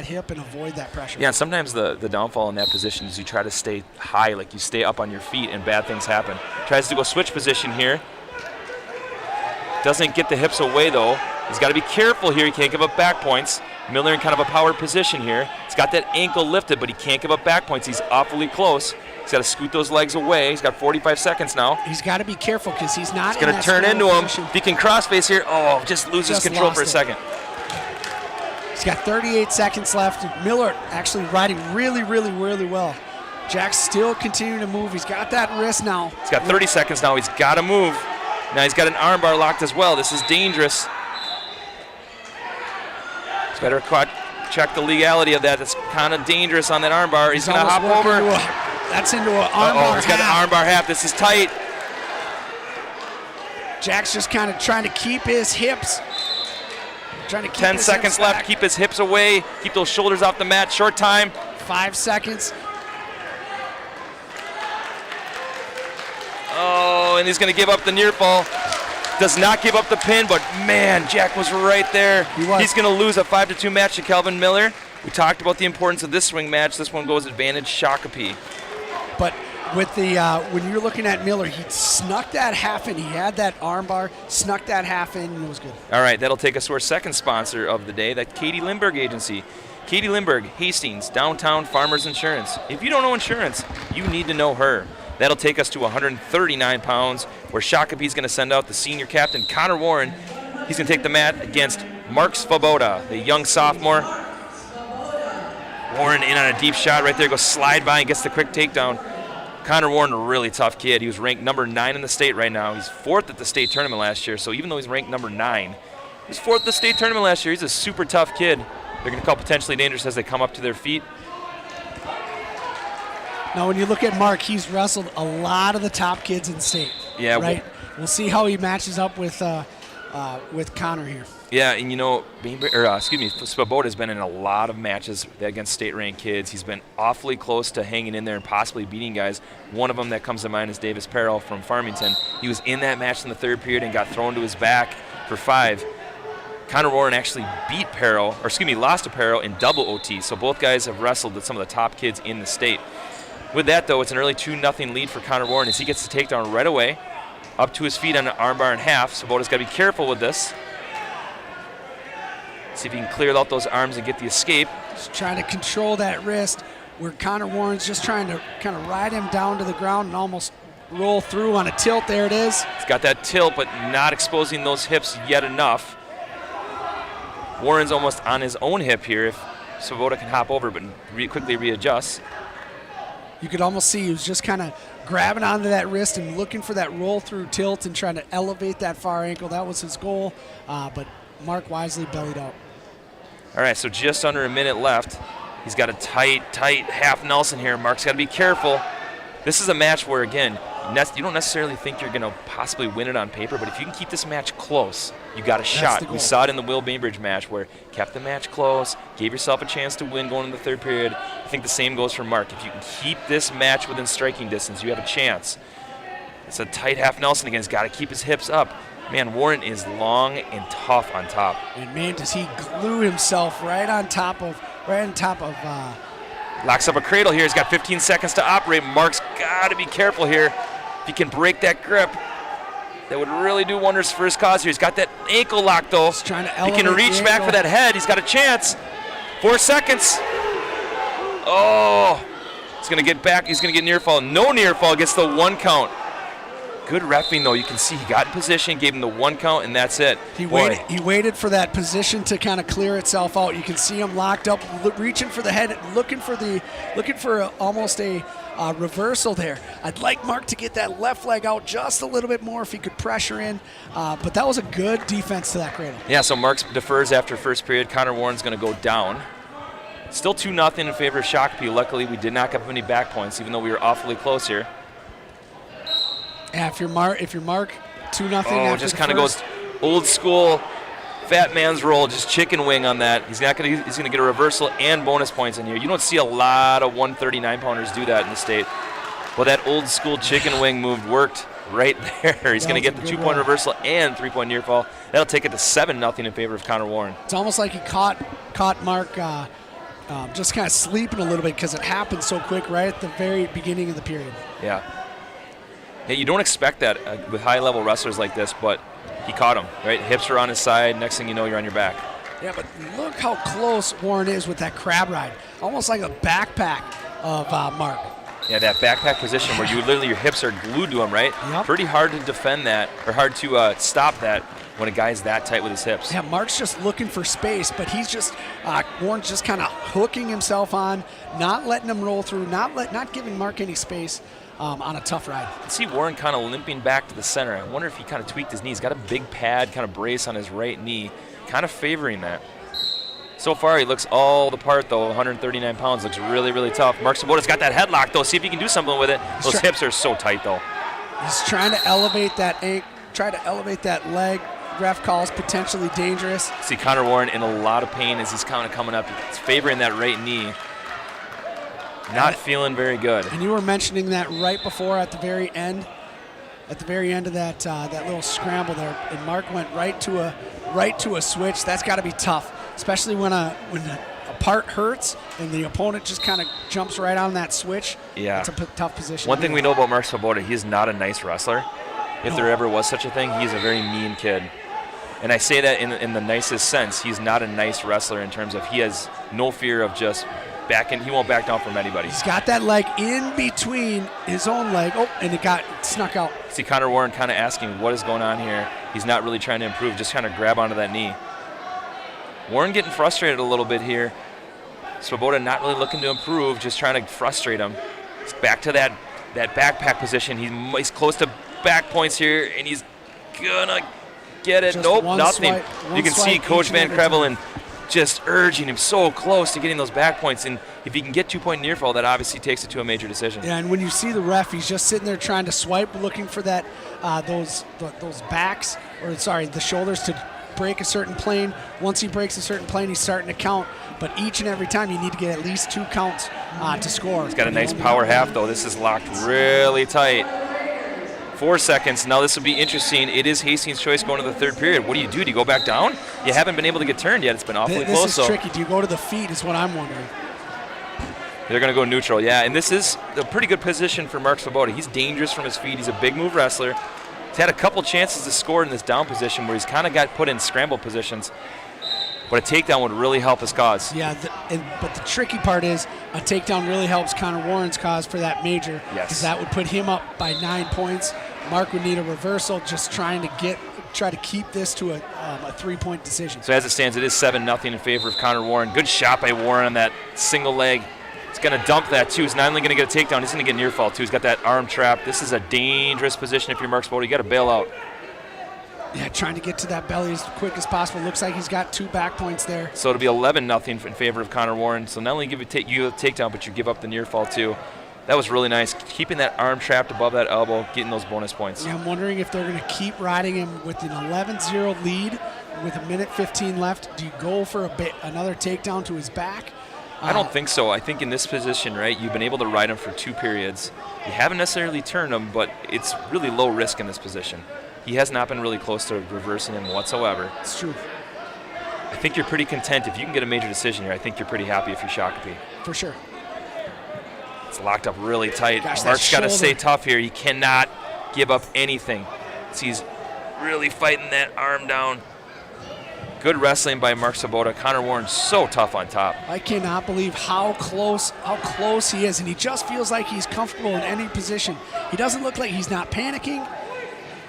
hip and avoid that pressure. Yeah, sometimes the downfall in that position is you try to stay high, like you stay up on your feet, and bad things happen. Tries to go switch position here. Doesn't get the hips away, though. He's got to be careful here. He can't give up back points. Miller in kind of a powered position here. He's got that ankle lifted, but he can't give up back points. He's awfully close. He's got to scoot those legs away. He's got 45 seconds now. He's got to be careful because he's not. He's going to turn into him. If he can crossface here, just loses control for a second. He's got 38 seconds left. Miller actually riding really, really, really well. Jack's still continuing to move. He's got that wrist now. He's got 30 seconds now. He's got to move. Now he's got an armbar locked as well. This is dangerous. He's better check the legality of that. It's kind of dangerous on that armbar. He's going to hop over. That's into an armbar he's got an armbar half. This is tight. Jack's just kind of trying to keep his hips. 10 seconds left. Keep his hips away. Keep those shoulders off the mat. Short time. 5 seconds. Oh, and he's going to give up the near fall. Does not give up the pin, but man, Jack was right there. He's going to lose a 5-2 match to Calvin Miller. We talked about the importance of this swing match. This one goes advantage Shakopee. But with the when you're looking at Miller, he snuck that half in. He had that arm bar, snuck that half in, and it was good. All right, that'll take us to our second sponsor of the day, that Katie Lindbergh Agency. Katie Lindbergh, Hastings, Downtown Farmers Insurance. If you don't know insurance, you need to know her. That'll take us to 139 pounds, where Shakopee's going to send out the senior captain, Connor Warren. He's going to take the mat against Mark Svoboda, the young sophomore. Warren in on a deep shot right there, goes slide by and gets the quick takedown. Connor Warren, a really tough kid. He was ranked number 9 in the state right now. He's 4th at the state tournament last year, so even though he's ranked number 9, he's 4th at the state tournament last year. He's a super tough kid. They're going to call potentially dangerous as they come up to their feet. Now, when you look at Mark, he's wrestled a lot of the top kids in state. Yeah, right. We'll see how he matches up with Connor here. Yeah, and you know, Svoboda's been in a lot of matches against state-ranked kids. He's been awfully close to hanging in there and possibly beating guys. One of them that comes to mind is Davis Perrell from Farmington. He was in that match in the third period and got thrown to his back for 5. Connor Warren actually lost to Pero in double OT, so both guys have wrestled with some of the top kids in the state. With that, though, it's an early 2-0 lead for Connor Warren as he gets the takedown right away, up to his feet on an armbar and half. Swoboda's got to be careful with this. See if he can clear out those arms and get the escape. Just trying to control that wrist, where Connor Warren's just trying to kind of ride him down to the ground and almost roll through on a tilt. There it is. He's got that tilt, but not exposing those hips yet enough. Warren's almost on his own hip here if Swoboda can hop over, but quickly readjusts. You could almost see he was just kind of grabbing onto that wrist and looking for that roll through tilt and trying to elevate that far ankle. That was his goal, but Mark wisely bellied out. All right, so just under a minute left. He's got a tight half Nelson here. Mark's got to be careful. This is a match where, again, you don't necessarily think you're going to possibly win it on paper, but if you can keep this match close, you got a shot. We saw it in the Will Bainbridge match where kept the match close, gave yourself a chance to win going into the third period. I think the same goes for Mark. If you can keep this match within striking distance, you have a chance. It's a tight half Nelson again. He's got to keep his hips up. Man, Warren is long and tough on top. And man, does he glue himself right on top of Locks up a cradle here. He's got 15 seconds to operate. Mark's got to be careful here. If he can break that grip, that would really do wonders for his cause here. He's got that ankle lock, though. He's trying to he can reach back for that head. He's got a chance. 4 seconds. Oh, he's going to get back. He's going to get near fall. No near fall. Gets the 1 count. Good reffing, though. You can see he got in position, gave him the 1 count, and that's it. He waited for that position to kind of clear itself out. You can see him locked up, reaching for the head, looking for almost a reversal there. I'd like Mark to get that left leg out just a little bit more if he could pressure in, but that was a good defense to that cradle. Yeah, so Mark defers after first period. Connor Warren's going to go down. Still 2-0 in favor of Shakopee. Luckily, we did not get up any back points, even though we were awfully close here. Yeah, if you're Mark, 2-0. Oh, just kind of goes old school, fat man's roll, just chicken wing on that. He's gonna get a reversal and bonus points in here. You don't see a lot of 139-pounders do that in the state. Well, that old school chicken wing move worked right there. He's gonna get the 2-point reversal and 3-point near fall. That'll take it to 7-0 in favor of Connor Warren. It's almost like he caught Mark just kind of sleeping a little bit because it happened so quick right at the very beginning of the period. Yeah. Yeah, you don't expect that with high-level wrestlers like this, but he caught him, right? Hips are on his side. Next thing you know, you're on your back. Yeah, but look how close Warren is with that crab ride. Almost like a backpack of Mark. Yeah, that backpack position where your hips are glued to him, right? Yep. Pretty hard to defend that, or hard to stop that when a guy's that tight with his hips. Yeah, Mark's just looking for space, but he's just, Warren's just kind of hooking himself on, not letting him roll through, not giving Mark any space. On a tough ride. You see Warren kind of limping back to the center. I wonder if he kind of tweaked his knee. He's got a big pad, kind of brace on his right knee, kind of favoring that. So far, he looks all the part, though. 139 pounds, looks really, really tough. Mark Swoboda's got that headlock, though. See if he can do something with it. Those hips are so tight, though. He's trying to elevate that leg. Ref calls potentially dangerous. See Connor Warren in a lot of pain as he's kind of coming up. He's favoring that right knee. Not feeling very good. And you were mentioning that right before at the very end of that little scramble there, and Mark went right to a switch. That's got to be tough, especially when a part hurts and the opponent just kind of jumps right on that switch. Yeah, it's a tough position. One thing we know about Mark Swoboda, he's not a nice wrestler. If there ever was such a thing, he's a very mean kid. And I say that in the nicest sense. He's not a nice wrestler in terms of he has no fear of just he won't back down from anybody. He's got that leg in between his own leg. Oh, and it snuck out. See Connor Warren kind of asking what is going on here. He's not really trying to improve, just kind of grab onto that knee. Warren getting frustrated a little bit here. Swoboda not really looking to improve, just trying to frustrate him. He's back to that backpack position. He's close to back points here, and he's gonna get it. Just nope, nothing. You can see swipe Coach Van each and every Krevelen just urging him so close to getting those back points, and if he can get 2-point near fall, that obviously takes it to a major decision. Yeah, and when you see the ref, he's just sitting there trying to swipe, looking for that those backs, the shoulders to break a certain plane. Once he breaks a certain plane, he's starting to count. But each and every time, you need to get at least 2 counts to score. He's got a nice power half, though. This is locked really tight. 4 seconds. Now this will be interesting. It is Hastings' choice going to the third period. What do? Do you go back down? You haven't been able to get turned yet. It's been awfully close. This is tricky. Do you go to the feet is what I'm wondering. They're going to go neutral, yeah. And this is a pretty good position for Mark Swoboda. He's dangerous from his feet. He's a big move wrestler. He's had a couple chances to score in this down position where he's kind of got put in scramble positions. But a takedown would really help his cause. Yeah, but the tricky part is a takedown really helps Connor Warren's cause for that major. Yes. Because that would put him up by 9 points. Mark would need a reversal, just try to keep this to a 3-point decision. So as it stands, it is 7-0 in favor of Connor Warren. Good shot by Warren on that single leg. He's going to dump that, too. He's not only going to get a takedown, he's going to get near fall, too. He's got that arm trap. This is a dangerous position if you're Mark Swoboda. You got to bail out. Yeah, trying to get to that belly as quick as possible. Looks like he's got 2 back points there. So it'll be 11-0 in favor of Connor Warren. So not only give you a takedown, but you give up the near fall, too. That was really nice. Keeping that arm trapped above that elbow, getting those bonus points. Yeah, I'm wondering if they're going to keep riding him with an 11-0 lead with 1:15 left. Do you go for another takedown to his back? I don't think so. I think in this position, right, you've been able to ride him for 2 periods. You haven't necessarily turned him, but it's really low risk in this position. He has not been really close to reversing him whatsoever. It's true. I think you're pretty content. If you can get a major decision here, I think you're pretty happy if you're Shakopee. For sure. It's locked up really tight. Gosh, Mark's got to shoulder. stay tough here. He cannot give up anything. He's really fighting that arm down. Good wrestling by Mark Swoboda. Connor Warren's so tough on top. I cannot believe how close he is, and he just feels like he's comfortable in any position. He doesn't look like he's not panicking.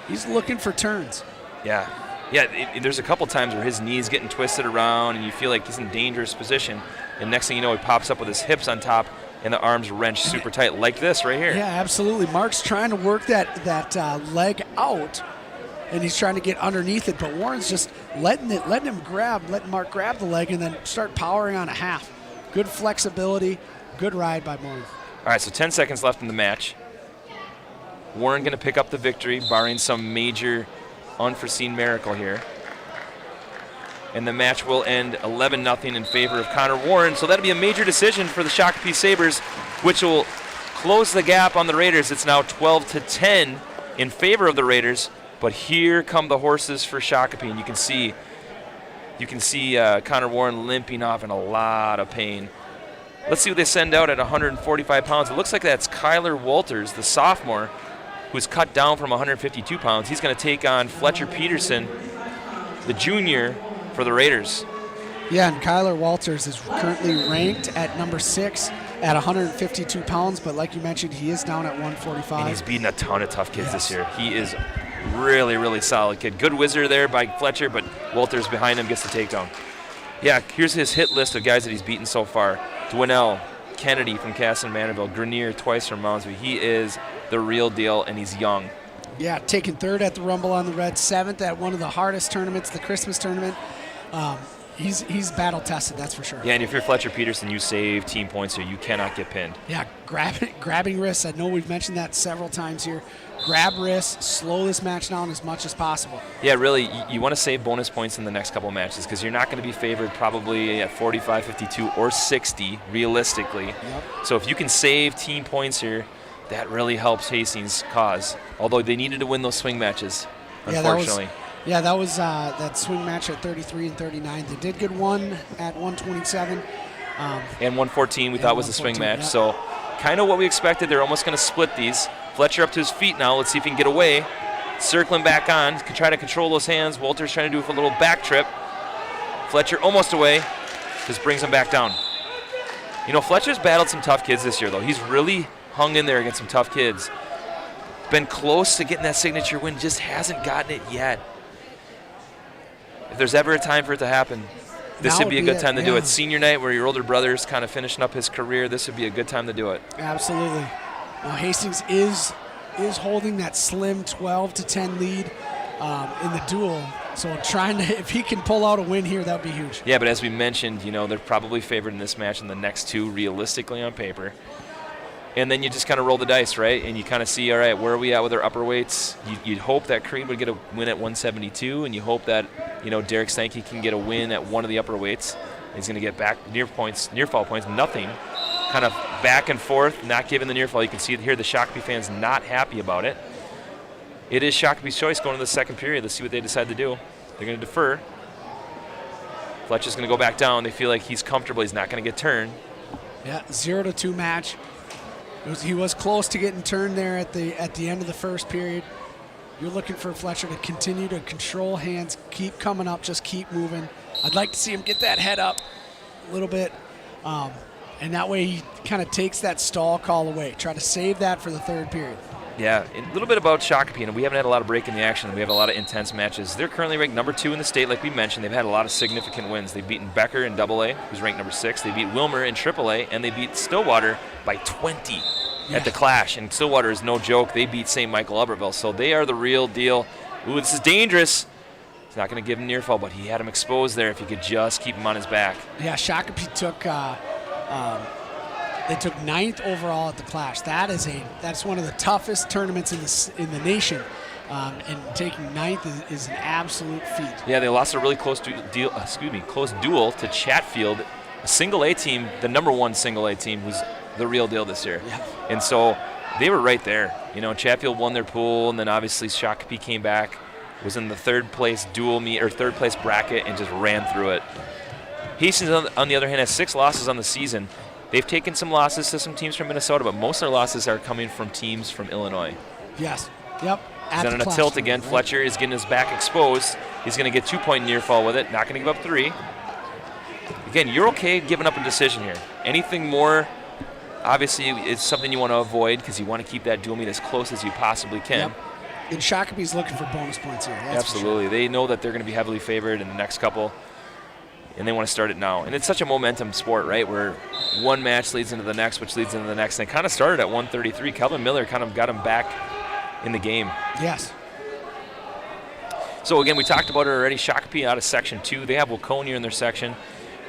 He's looking for turns. Yeah. There's a couple times where his knee's getting twisted around, and you feel like he's in a dangerous position. And next thing you know, he pops up with his hips on top, and the arms wrenched super tight, like this right here. Yeah, absolutely. Mark's trying to work that leg out, and he's trying to get underneath it, but Warren's just letting Mark grab the leg and then start powering on a half. Good flexibility, good ride by Warren. All right, so 10 seconds left in the match. Warren going to pick up the victory, barring some major unforeseen miracle here. And the match will end 11-0 in favor of Connor Warren. So that'll be a major decision for the Shakopee Sabers, which will close the gap on the Raiders. It's now 12-10 in favor of the Raiders. But here come the horses for Shakopee, and you can see Connor Warren limping off in a lot of pain. Let's see what they send out at 145 pounds. It looks like that's Kyler Walters, the sophomore, who's cut down from 152 pounds. He's going to take on Fletcher Peterson, the junior, for the Raiders. Yeah, and Kyler Walters is currently ranked at number 6 at 152 pounds, but like you mentioned, he is down at 145. And he's beaten a ton of tough kids this year. He is really, really solid kid. Good whizzer there by Fletcher, but Walters behind him gets the takedown. Yeah, here's his hit list of guys that he's beaten so far. Dwinell, Kennedy from Casson Manderville, Grenier twice from Moundsview. He is the real deal, and he's young. Yeah, taking 3rd at the Rumble on the Red, 7th at one of the hardest tournaments, the Christmas tournament. He's battle tested, that's for sure. Yeah, and if you're Fletcher Peterson, you save team points here. You cannot get pinned. Yeah, grabbing wrists. I know we've mentioned that several times here. Grab wrists, slow this match down as much as possible. Yeah, really, you want to save bonus points in the next couple matches because you're not going to be favored probably at 45, 52, or 60 realistically. Yep. So if you can save team points here, that really helps Hastings' cause. Although they needed to win those swing matches, unfortunately. That was that swing match at 33 and 39. They did get one at 127. And 114 we thought was the swing match. Yep. So kind of what we expected. They're almost going to split these. Fletcher up to his feet now. Let's see if he can get away. Circling back on. Can try to control those hands. Walter's trying to do a little back trip. Fletcher almost away. Just brings him back down. You know, Fletcher's battled some tough kids this year, though. He's really hung in there against some tough kids. Been close to getting that signature win. Just hasn't gotten it yet. If there's ever a time for it to happen, this would be a good time to do it. Senior night where your older brother's kind of finishing up his career, this would be a good time to do it. Absolutely. Now Hastings is holding that slim 12-10 lead in the duel. So if he can pull out a win here, that would be huge. Yeah, but as we mentioned, you know, they're probably favored in this match and the next 2 realistically on paper. And then you just kind of roll the dice, right? And you kind of see, all right, where are we at with our upper weights? You'd hope that Creed would get a win at 172, and you hope that, you know, Derek Stanke can get a win at one of the upper weights. He's going to get back near fall points, nothing. Kind of back and forth, not giving the near fall. You can see here the Shakopee fans not happy about it. It is Shakopee's choice going to the second period. Let's see what they decide to do. They're going to defer. Fletcher's going to go back down. They feel like he's comfortable. He's not going to get turned. Yeah, 0-2 match. He was close to getting turned there at the end of the first period. You're looking for Fletcher to continue to control hands, keep coming up, just keep moving. I'd like to see him get that head up a little bit, and that way he kind of takes that stall call away. Try to save that for the third period. Yeah, a little bit about Shakopee, and we haven't had a lot of break in the action. We have a lot of intense matches. They're currently ranked number 2 in the state, like we mentioned. They've had a lot of significant wins. They've beaten Becker in AA, who's ranked number 6. They beat Wilmer in AAA, and they beat Stillwater by 20 at the Clash. And Stillwater is no joke. They beat St. Michael Albertville, so they are the real deal. Ooh, this is dangerous. He's not going to give him near fall, but he had him exposed there if he could just keep him on his back. Yeah, Shakopee took they took 9th overall at the Clash. That's one of the toughest tournaments in the nation, and taking 9th is an absolute feat. Yeah, they lost a really close duel to Chatfield, a single A team, the number 1 single A team, who's the real deal this year. Yeah. And so they were right there. You know, Chatfield won their pool, and then obviously Shakopee came back, was in the third place bracket, and just ran through it. Hastings, on the other hand, has 6 losses on the season. They've taken some losses to some teams from Minnesota, but most of their losses are coming from teams from Illinois. Yes. Yep. Then on a tilt again, right? Fletcher is getting his back exposed. He's going to get 2-point near fall with it. Not going to give up 3. Again, you're okay giving up a decision here. Anything more, obviously, is something you want to avoid because you want to keep that dual meet as close as you possibly can. Yep. And Shakopee's looking for bonus points here. Absolutely. They know that they're going to be heavily favored in the next couple, and they want to start it now. And it's such a momentum sport, right, where one match leads into the next, which leads into the next. And it kind of started at 133. Kelvin Miller kind of got him back in the game. Yes. So, again, we talked about it already. Shakopee out of Section 2. They have Waconia in their section.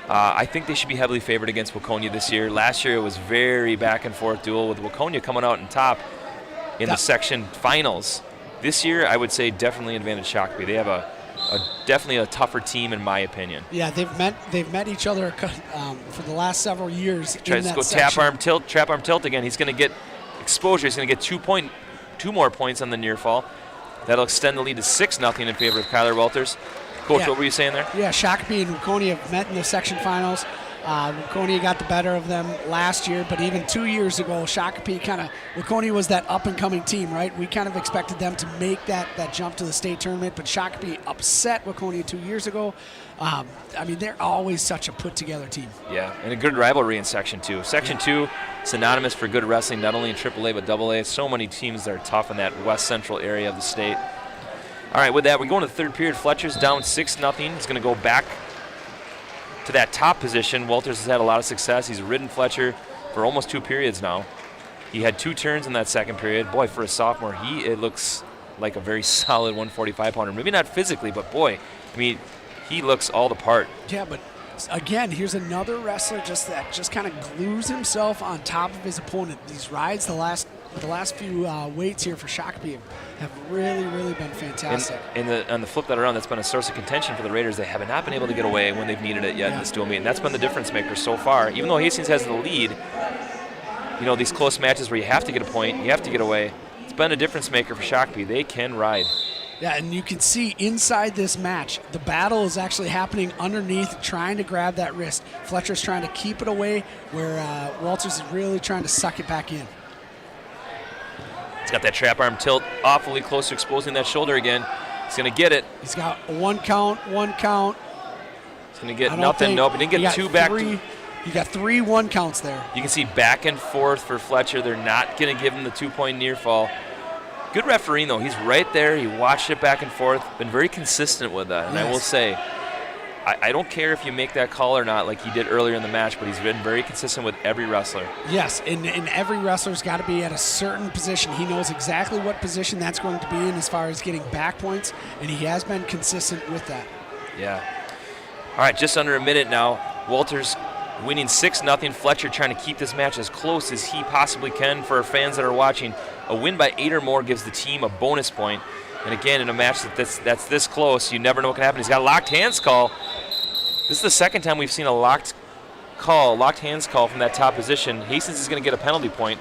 I think they should be heavily favored against Waconia this year. Last year it was very back-and-forth duel with Waconia coming out on top in the section finals. This year, I would say definitely advantage Shakopee. They have definitely a tougher team, in my opinion. Yeah, they've met each other for the last several years. Tries to go trap arm tilt again. He's going to get exposure. He's going to get 2 more points on the near fall. That'll extend the lead to 6-0 in favor of Kyler Walters. Coach, what were you saying there? Yeah, Shakopee and Waconia have met in the section finals. Waconia got the better of them last year, but even 2 years ago, Waconia was that up-and-coming team, right? We kind of expected them to make that jump to the state tournament, but Shakopee upset Waconia 2 years ago. They're always such a put-together team. Yeah, and a good rivalry in Section 2. Section 2, synonymous for good wrestling, not only in AAA but AA. So many teams that are tough in that west central area of the state. All right, with that, we're going to the third period. Fletcher's down 6-0. He's going to go back to that top position. Walters has had a lot of success. He's ridden Fletcher for almost 2 periods now. He had 2 turns in that second period. Boy, for a sophomore, it looks like a very solid 145-pounder. Maybe not physically, but boy, he looks all the part. Yeah, but again, here's another wrestler just kind of glues himself on top of his opponent. These rides the last few weights here for Shakopee have really, really been fantastic. And on the flip that around, that's been a source of contention for the Raiders. They have not been able to get away when they've needed it yet in this dual meet. And that's been the difference maker so far. Even though Hastings has the lead, these close matches where you have to get a point, you have to get away, it's been a difference maker for Shakopee. They can ride. Yeah, and you can see inside this match, the battle is actually happening underneath, trying to grab that wrist. Fletcher's trying to keep it away, where Walters is really trying to suck it back in. He's got that trap arm tilt awfully close to exposing that shoulder again. He's going to get it. He's got one count. He's going to get nothing. Nope, he didn't get 2 back. You got 3 1 counts there. You can see back and forth for Fletcher. They're not going to give him the 2-point near fall. Good refereeing, though. He's right there. He watched it back and forth. Been very consistent with that. And I will say, I don't care if you make that call or not like he did earlier in the match, but he's been very consistent with every wrestler. Yes, and every wrestler's got to be at a certain position. He knows exactly what position that's going to be in as far as getting back points, and he has been consistent with that. Yeah. All right, just under a minute now. Walters winning 6-0. Fletcher trying to keep this match as close as he possibly can for our fans that are watching. A win by 8 or more gives the team a bonus point. And again, in a match that's this close, you never know what can happen. He's got a locked hands call. This is the second time we've seen a locked hands call from that top position. Hastings is going to get a penalty point.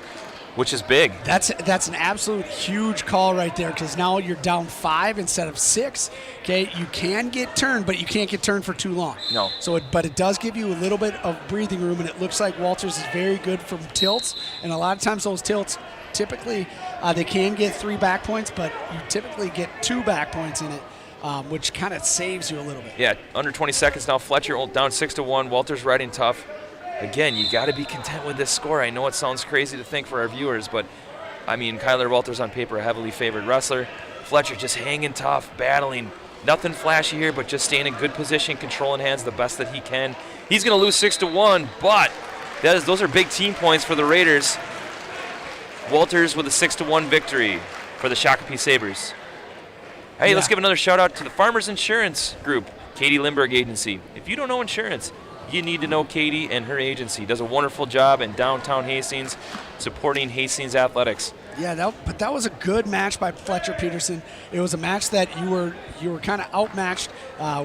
which is big. That's an absolute huge call right there, because now you're down 5 instead of 6. Okay, you can get turned, but you can't get turned for too long. No. But it does give you a little bit of breathing room, and it looks like Walters is very good from tilts. And a lot of times those tilts, typically they can get 3 back points, but you typically get 2 back points in it, which kind of saves you a little bit. Yeah, under 20 seconds now. Fletcher down 6-1. Walters riding tough. Again, you got to be content with this score. I know it sounds crazy to think for our viewers, but I mean, Kyler Walters on paper, a heavily favored wrestler. Fletcher just hanging tough, battling. Nothing flashy here, but just staying in good position, controlling hands the best that he can. He's going to lose 6-1, but those are big team points for the Raiders. Walters with a 6-1 victory for the Shakopee Sabers. Hey, Let's give another shout out to the Farmers Insurance Group, Katie Lindbergh Agency. If you don't know insurance, you need to know Katie and her agency. Does a wonderful job in downtown Hastings, supporting Hastings athletics. Yeah, but that was a good match by Fletcher Peterson. It was a match that you were kind of outmatched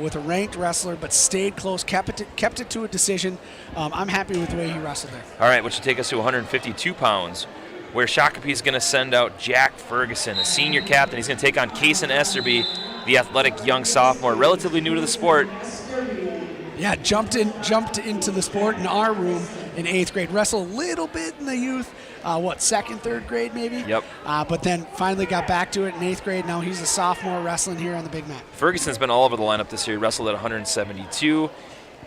with a ranked wrestler, but stayed close, kept it to a decision. I'm happy with the way he wrestled there. All right, which should take us to 152 pounds, where Shakopee is going to send out Jack Ferguson, a senior captain. He's going to take on Kason Esterby, the athletic young sophomore, relatively new to the sport. Yeah, jumped into the sport in our room in 8th grade. Wrestled a little bit in the youth, 2nd, 3rd grade maybe? Yep. But then finally got back to it in 8th grade. Now he's a sophomore wrestling here on the big mat. Ferguson's been all over the lineup this year. He wrestled at 172.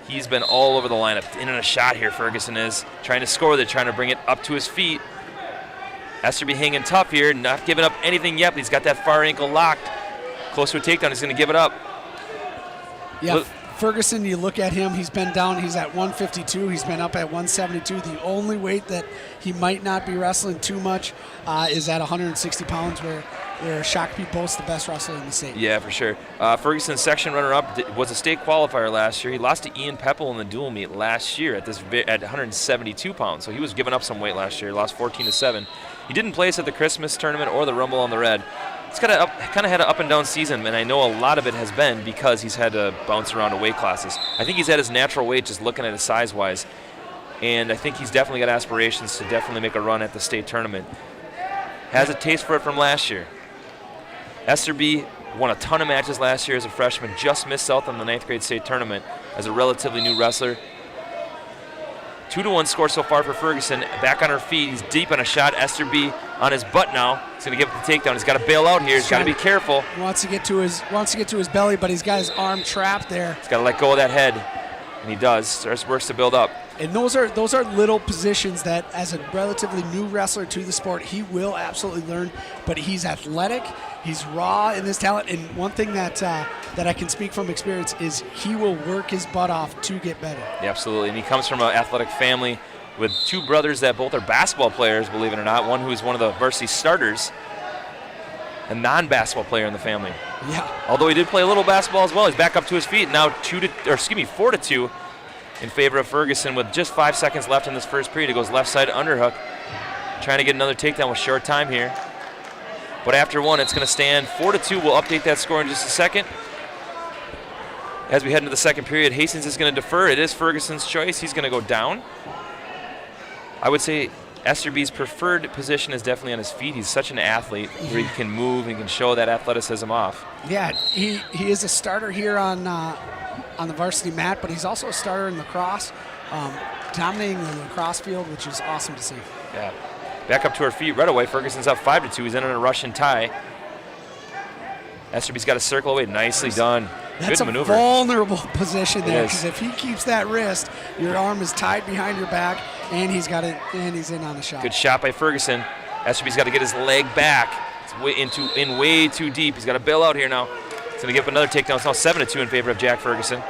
He's been all over the lineup. In and a shot here, Ferguson is. Trying to score with it, trying to bring it up to his feet. Esterby hanging tough here, not giving up anything yet, but he's got that far ankle locked. Close to a takedown, he's going to give it up. Yeah. Ferguson, you look at him, he's been down, he's at 152, he's been up at 172. The only weight that he might not be wrestling too much is at 160 pounds, where Shakopee boasts the best wrestler in the state. Yeah, for sure. Ferguson's section runner-up was a state qualifier last year. He lost to Ian Pepple in the dual meet last year at 172 pounds, so he was giving up some weight last year. He lost 14-7. He didn't place at the Christmas tournament or the Rumble on the Red. He's kind of had an up-and-down season, and I know a lot of it has been because he's had to bounce around to weight classes. I think he's at his natural weight just looking at his size-wise, and I think he's definitely got aspirations to definitely make a run at the state tournament. Has a taste for it from last year. Esterby won a ton of matches last year as a freshman, just missed out on the 9th grade state tournament as a relatively new wrestler. 2-1 score so far for Ferguson. Back on her feet. He's deep on a shot. Esterby on his butt now. He's going to give it the takedown. He's got to bail out here. He's got to be careful. Wants to get to his belly, but he's got his arm trapped there. He's got to let go of that head, and he does. Works to build up. And those are little positions that, as a relatively new wrestler to the sport, he will absolutely learn. But he's athletic, he's raw in his talent, and one thing that I can speak from experience is he will work his butt off to get better. Yeah, absolutely, and he comes from an athletic family with 2 brothers that both are basketball players, believe it or not. One who's one of the varsity starters, a non-basketball player in the family. Yeah. Although he did play a little basketball as well. He's back up to his feet now, 4-2 in favor of Ferguson with just 5 seconds left in this first period. He goes left side underhook, trying to get another takedown with short time here. But after 1, it's going to stand 4-2. We'll update that score in just a second. As we head into the second period, Hastings is going to defer. It is Ferguson's choice. He's going to go down. I would say Esterby's preferred position is definitely on his feet. He's such an athlete where he can move and can show that athleticism off. Yeah, he is a starter here on the varsity mat, but he's also a starter in lacrosse, dominating the lacrosse field, which is awesome to see. Yeah. Back up to her feet right away. Ferguson's up 5-2. He's in a Russian tie. Esterby's got a circle away. Nicely done. That's Good maneuver. A vulnerable position there, It is. because if he keeps that wrist, your arm is tied behind your back, and he's got it, and he's in on the shot. Good shot by Ferguson. Esterby's got to get his leg back. It's way too deep. He's got to bail out here now. He's going to give up another takedown. It's now 7-2 in favor of Jack Ferguson.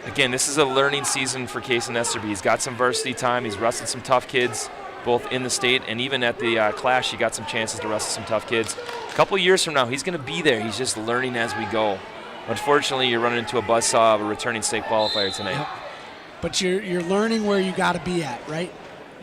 Again, this is a learning season for Kason Esterby. He's got some varsity time. He's wrestled some tough kids, both in the state and even at the Clash. He got some chances to wrestle some tough kids. A couple of years from now, he's going to be there. He's just learning as we go. Unfortunately, you're running into a buzzsaw of a returning state qualifier tonight. Yep. But you're learning where you got to be at, right?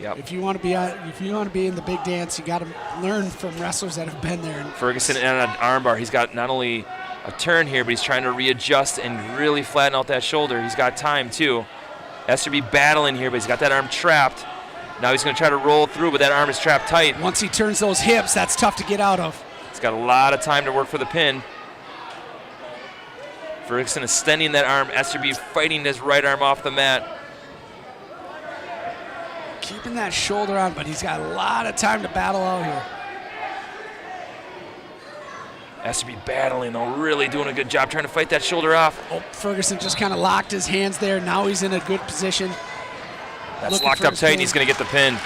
Yep. If you want to be in the big dance, you got to learn from wrestlers that have been there. Ferguson on an armbar. He's got not only a turn here, but he's trying to readjust and really flatten out that shoulder. He's got time too. Esterby battling here, but he's got that arm trapped. Now he's going to try to roll through, but that arm is trapped tight. Once he turns those hips, that's tough to get out of. He's got a lot of time to work for the pin. Ferguson extending that arm. Esterby fighting his right arm off the mat. Keeping that shoulder on, but he's got a lot of time to battle out here. Esterby battling, though, really doing a good job trying to fight that shoulder off. Oh, Ferguson just kind of locked his hands there. Now he's in a good position. That's locked up tight, and he's going to get the pin.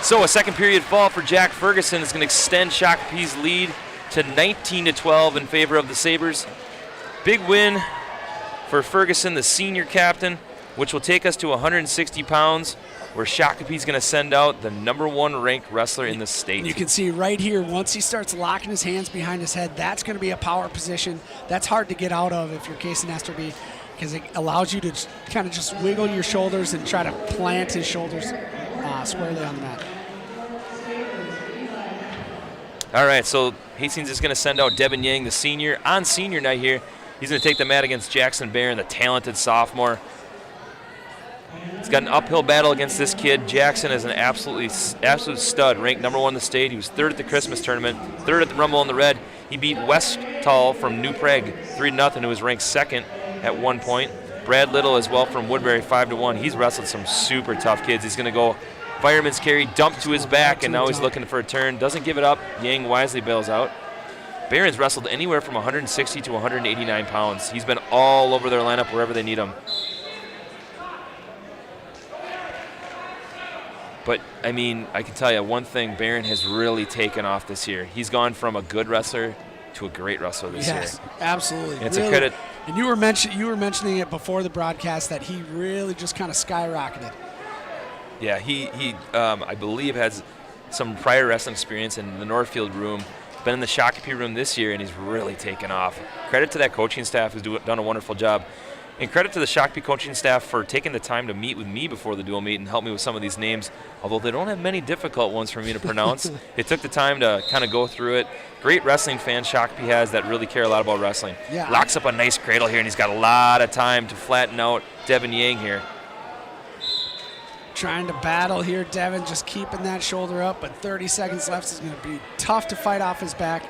So a second period fall for Jack Ferguson is going to extend Shakopee's lead to 19-12 in favor of the Sabers. Big win for Ferguson, the senior captain, which will take us to 160 pounds, where Shakopee's going to send out the #1 ranked wrestler in the state. You can see right here, once he starts locking his hands behind his head, that's going to be a power position. That's hard to get out of if you're Casey Esterby, because it allows you to kind of just wiggle your shoulders and try to plant his shoulders squarely on the mat. All right, so Hastings is going to send out Devin Yang, the senior, on senior night here. He's going to take the mat against Jackson Barron, the talented sophomore. He's got an uphill battle against this kid. Jackson is an absolute stud, ranked #1 in the state. He was 3rd at the Christmas tournament, 3rd at the Rumble in the Red. He beat Westall from New Prague 3-0, who was ranked 2nd at one point. Brad Little as well from Woodbury 5-1. He's wrestled some super tough kids. He's going to go fireman's carry, dump to his back, and now he's looking for a turn. Doesn't give it up. Yang wisely bails out. Barron's wrestled anywhere from 160 to 189 pounds. He's been all over their lineup wherever they need him. But, I mean, I can tell you one thing, Barron has really taken off this year. He's gone from a good wrestler to a great wrestler this year. Yes, absolutely. And it's a credit. And you were mentioning it before the broadcast that he really just kind of skyrocketed. Yeah, he I believe has some prior wrestling experience in the Northfield room. Been in the Shakopee room this year, and he's really taken off. Credit to that coaching staff who's done a wonderful job. And credit to the Shakopee coaching staff for taking the time to meet with me before the dual meet and help me with some of these names. Although they don't have many difficult ones for me to pronounce, they took the time to kind of go through it. Great wrestling fans Shakopee has that really care a lot about wrestling. Yeah. Locks up a nice cradle here, and he's got a lot of time to flatten out Devin Yang here. Trying to battle here, Devin just keeping that shoulder up, but 30 seconds left is going to be tough to fight off his back.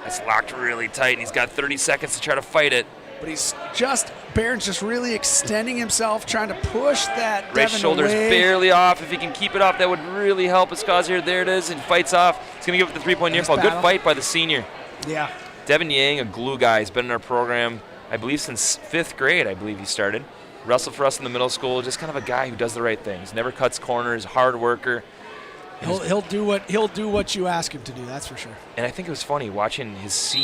That's locked really tight, and he's got 30 seconds to try to fight it. But Barron's just really extending himself, trying to push that Right Devin shoulder's away. barely off. If he can keep it off, that would really help his cause here. There it is, and fights off. He's going to give it the 3-point near fall. Good fight by the senior. Yeah. Devin Yang, a glue guy, has been in our program, I believe, since 5th grade, I believe he started. Wrestled for us in the middle school, just kind of a guy who does the right things. Never cuts corners, hard worker. He'll do what you ask him to do, that's for sure. And I think it was funny watching his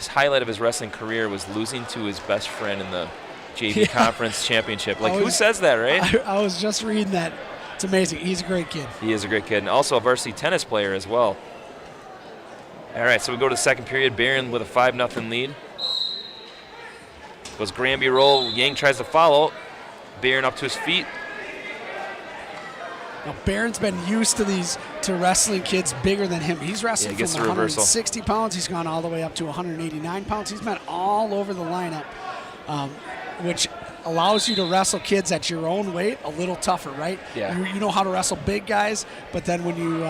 highlight of his wrestling career was losing to his best friend in the JV Conference Championship. Like, who says that, right? I was just reading that. It's amazing. He's a great kid. He is a great kid, and also a varsity tennis player as well. All right, so we go to the second period. Barron with a 5-0 lead. Goes Granby roll. Yang tries to follow. Barron up to his feet. Now, Barron's been used to wrestling kids bigger than him. He's wrestled from 160 pounds. He's gone all the way up to 189 pounds. He's been all over the lineup, which allows you to wrestle kids at your own weight a little tougher, right? Yeah. You know how to wrestle big guys, but then when you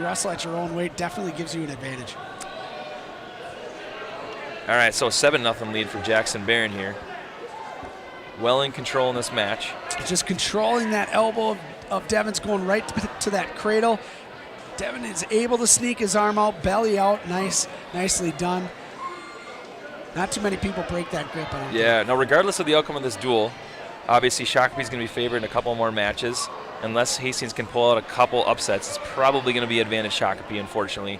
wrestle at your own weight, definitely gives you an advantage. All right, so 7-0 lead for Jackson Barron here. Well in control in this match. Just controlling that elbow of Devin's, going right to that cradle. Devin is able to sneak his arm out, belly out. Nicely done. Not too many people break that grip. Yeah, now regardless of the outcome of this duel, obviously Shakopee's going to be favored in a couple more matches. Unless Hastings can pull out a couple upsets, it's probably going to be advantage Shakopee, unfortunately.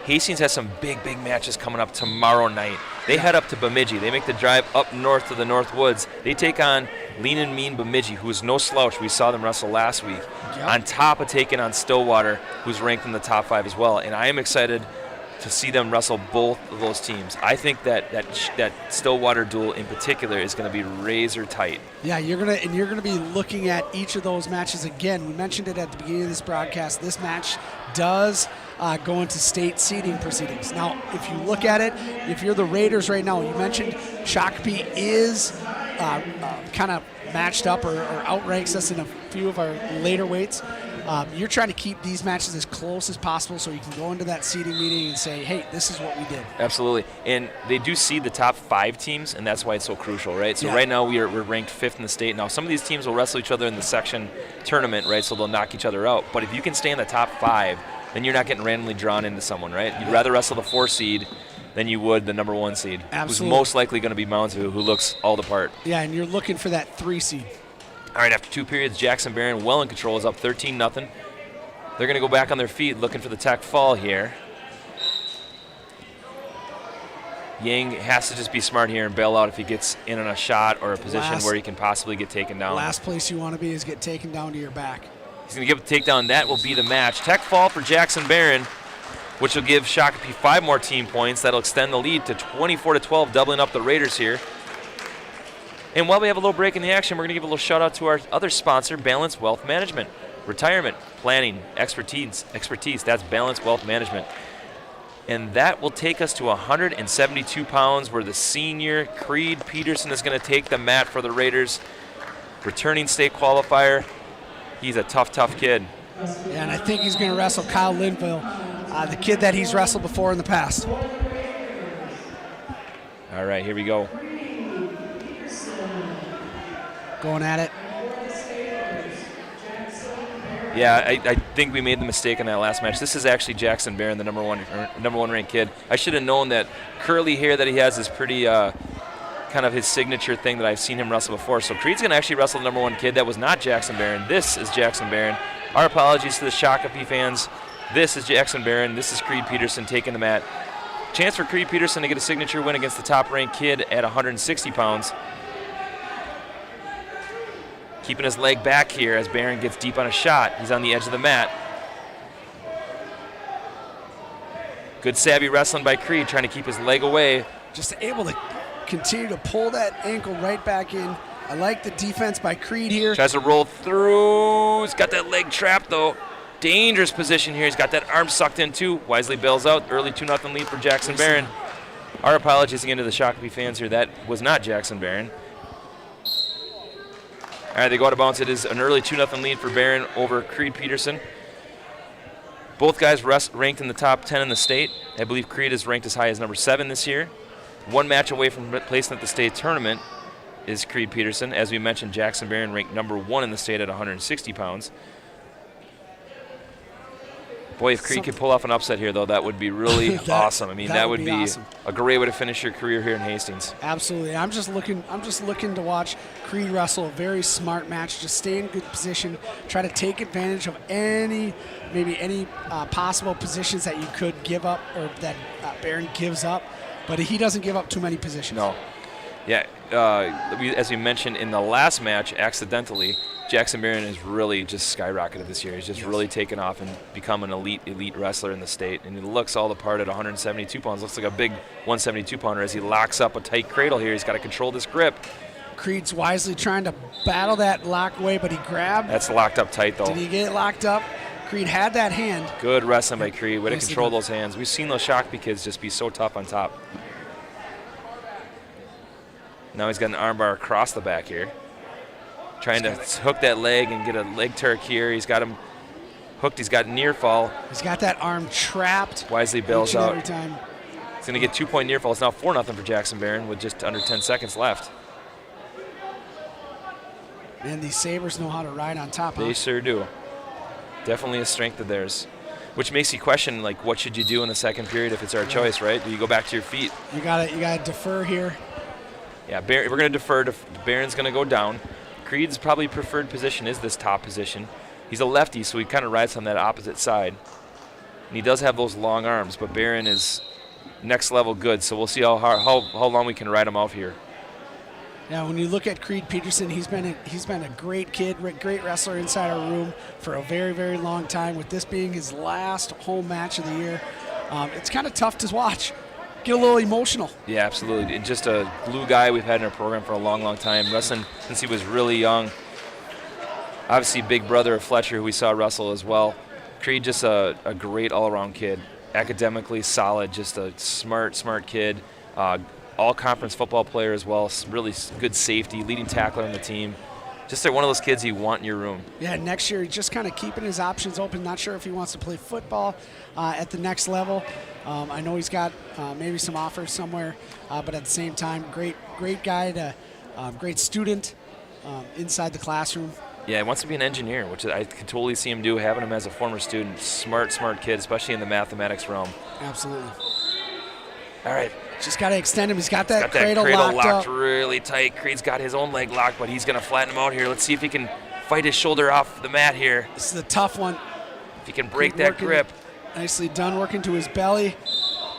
Hastings has some big matches coming up tomorrow night. They head up to Bemidji. They make the drive up north to the North Woods. They take on Lean and Mean Bemidji, who is no slouch. We saw them wrestle last week. Yep. On top of taking on Stillwater, who's ranked in the top 5 as well. And I am excited to see them wrestle both of those teams. I think that Stillwater duel in particular is going to be razor tight. Yeah, you're gonna be looking at each of those matches again. We mentioned it at the beginning of this broadcast. This match does go into state seeding proceedings. Now, if you look at it, if you're the Raiders right now, you mentioned Shakopee is kind of matched up or outranks us in a few of our later weights. You're trying to keep these matches as close as possible so you can go into that seeding meeting and say, hey, this is what we did. Absolutely. And they do seed the top 5 teams, and that's why it's so crucial, right? So right now we're ranked 5th in the state. Now some of these teams will wrestle each other in the section tournament, right? So they'll knock each other out. But if you can stay in the top 5, then you're not getting randomly drawn into someone, right? You'd rather wrestle the 4 seed than you would the number 1 seed. Absolutely. Who's most likely going to be Mounds, who looks all the part. Yeah, and you're looking for that 3 seed. All right, after 2 periods, Jackson Barron well in control, is up 13-0. They're going to go back on their feet looking for the tech fall here. Yang has to just be smart here and bail out if he gets in on a shot or a position where he can possibly get taken down. Last place you want to be is get taken down to your back. He's going to give a takedown. That will be the match. Tech fall for Jackson Barron, which will give Shakopee 5 more team points. That'll extend the lead to 24-12, doubling up the Raiders here. And while we have a little break in the action, we're going to give a little shout out to our other sponsor, Balance Wealth Management. Retirement, planning, expertise. That's Balance Wealth Management. And that will take us to 172 pounds, where the senior Creed Peterson is going to take the mat for the Raiders. Returning state qualifier. He's a tough, tough kid. Yeah, and I think he's going to wrestle Kyle Linville, the kid that he's wrestled before in the past. All right, here we go. Going at it. Yeah, I think we made the mistake in that last match. This is actually Jackson Barron, the number one ranked kid. I should have known that curly hair that he has is pretty kind of his signature thing that I've seen him wrestle before. So Creed's going to actually wrestle the number 1 kid. That was not Jackson Barron. This is Jackson Barron. Our apologies to the Shakopee fans. This is Jackson Barron. This is Creed Peterson taking the mat. Chance for Creed Peterson to get a signature win against the top-ranked kid at 160 pounds. Keeping his leg back here as Barron gets deep on a shot. He's on the edge of the mat. Good savvy wrestling by Creed, trying to keep his leg away. Just able to continue to pull that ankle right back in. I like the defense by Creed here. Tries to roll through. He's got that leg trapped, though. Dangerous position here. He's got that arm sucked in, too. Wisely bails out. Early 2-0 lead for Jackson Barron. Our apologies again to the Shakopee fans here. That was not Jackson Barron. All right, they go out of bounds. It is an early 2-0 lead for Barron over Creed Peterson. Both guys ranked in the top 10 in the state. I believe Creed is ranked as high as number 7 this year. 1 match away from placing at the state tournament is Creed Peterson. As we mentioned, Jackson Barron ranked number 1 in the state at 160 pounds. Boy, if Creed could pull off an upset here, though, that would be really awesome. I mean, that would be awesome. A great way to finish your career here in Hastings. Absolutely. I'm just looking to watch Creed wrestle a very smart match. Just stay in good position. Try to take advantage of any possible positions that you could give up or that Barron gives up. But he doesn't give up too many positions. No. Yeah. As we mentioned in the last match, accidentally, Jackson Barron has really just skyrocketed this year. He's just really taken off and become an elite wrestler in the state. And he looks all the part at 172 pounds. Looks like a big 172-pounder as he locks up a tight cradle here. He's got to control this grip. Creed's wisely trying to battle that lock away, but he grabbed. That's locked up tight, though. Did he get locked up? Creed had that hand. Good wrestling by Creed. Way to control those hands. We've seen those Shakopee kids just be so tough on top. Now he's got an armbar across the back here. Trying to hook that leg and get a leg tuck here. He's got him hooked. He's got near fall. He's got that arm trapped. Wisely bails out. Every time. He's going to get 2-point near fall. It's now 4-0 for Jackson Barron with just under 10 seconds left. And these Sabers know how to ride on top. They sure do. Definitely a strength of theirs. Which makes you question, like, what should you do in the second period if it's our choice, right? Do you go back to your feet? You gotta defer here. Yeah, we're going to defer. Barron's going to go down. Creed's probably preferred position is this top position. He's a lefty, so he kind of rides on that opposite side. And he does have those long arms, but Barron is next level good, so we'll see how long we can ride him off here. Now, when you look at Creed Peterson, he's been a great kid, great wrestler inside our room for a very, very long time. With this being his last home match of the year, it's kind of tough to watch. Get a little emotional. Yeah, absolutely. And just a glue guy we've had in our program for a long, long time, wrestling since he was really young. Obviously, big brother of Fletcher, who we saw wrestle as well. Creed, just a great all-around kid. Academically solid, just a smart kid. all-conference football player as well. Really good safety, leading tackler on the team. Just like one of those kids you want in your room. Yeah, next year he's just kind of keeping his options open. Not sure if he wants to play football at the next level. I know he's got maybe some offers somewhere, but at the same time, great guy, great student inside the classroom. Yeah, he wants to be an engineer, which I can totally see him do, having him as a former student. Smart kid, especially in the mathematics realm. Absolutely. All right. Just got to extend him. He's got that cradle locked up. really tight. Creed's got his own leg locked, but he's going to flatten him out here. Let's see if he can fight his shoulder off the mat here. This is a tough one. If he can break that grip. Nicely done, working to his belly.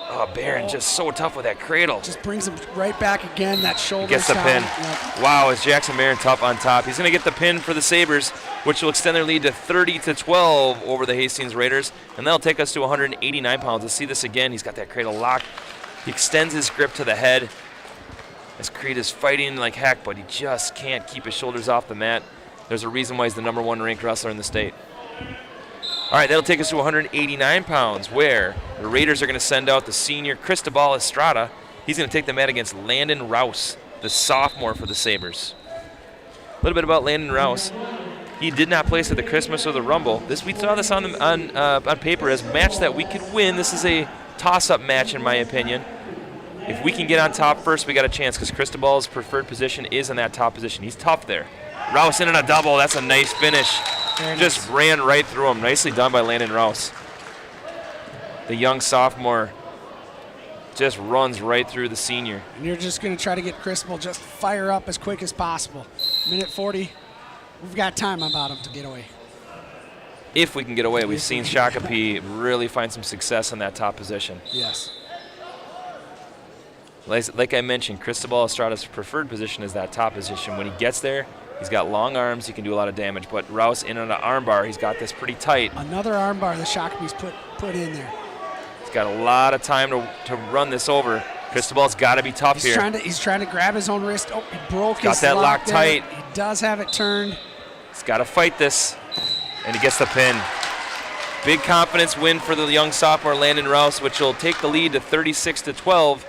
Oh, Barron just so tough with that cradle. Just brings him right back again, that shoulder. Gets the pin. Yep. Wow, is Jackson Barron tough on top. He's going to get the pin for the Sabers, which will extend their lead to 30-12 over the Hastings Raiders, and that'll take us to 189 pounds. Let's see this again. He's got that cradle locked. He extends his grip to the head as Creed is fighting like heck, but he just can't keep his shoulders off the mat. There's a reason why he's the #1 ranked wrestler in the state. All right, that'll take us to 189 pounds, where the Raiders are going to send out the senior Cristobal Estrada. He's going to take the mat against Landon Rouse, the sophomore for the Sabers. A little bit about Landon Rouse. He did not place at the Christmas or the Rumble. We saw this on paper as a match that we could win. This is a toss-up match, in my opinion. If we can get on top first, we got a chance, because Cristobal's preferred position is in that top position. He's tough there. Rouse in on a double. That's a nice finish. Just ran right through him. Nicely done by Landon Rouse. The young sophomore just runs right through the senior. And you're just going to try to get Cristobal just fire up as quick as possible. Minute 40. We've got time about him to get away. If we can get away. We've seen Shakopee really find some success in that top position. Yes. Like I mentioned, Cristobal Estrada's preferred position is that top position. When he gets there, he's got long arms. He can do a lot of damage. But Rouse in on an arm bar. He's got this pretty tight. Another arm bar the Shakopee's put in there. He's got a lot of time to run this over. Cristobal's got to be tough here. He's trying to grab his own wrist. Oh, he broke got his that lock lock there. tight. He does have it turned. He's got to fight this. And he gets the pin. Big confidence win for the young sophomore Landon Rouse, which will take the lead to 36-12.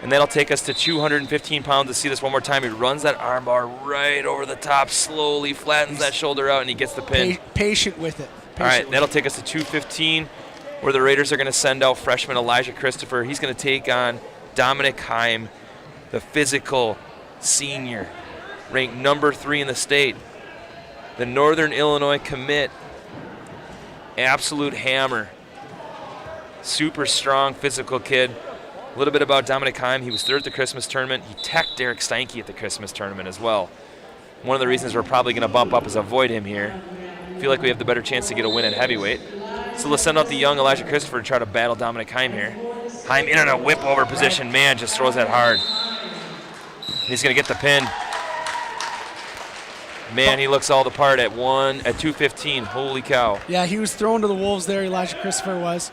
And that'll take us to 215 pounds. To see this one more time, he runs that arm bar right over the top, slowly flattens that shoulder out, and he gets the pin. Patient with it. All right, that'll take us to 215, where the Raiders are going to send out freshman Elijah Christopher. He's going to take on Dominic Heim, the physical senior, ranked #3 in the state. The Northern Illinois commit, absolute hammer, super strong physical kid. A little bit about Dominic Heim. He was third at the Christmas tournament. He teched Derek Steinke at the Christmas tournament as well. One of the reasons we're probably going to bump up is avoid him here. I feel like we have the better chance to get a win at heavyweight. So let's send out the young Elijah Christopher to try to battle Dominic Heim here. Heim in on a whip over position. Man, just throws that hard. He's going to get the pin. Man, he looks all the part at 215. Holy cow. Yeah, he was thrown to the wolves there, Elijah Christopher was.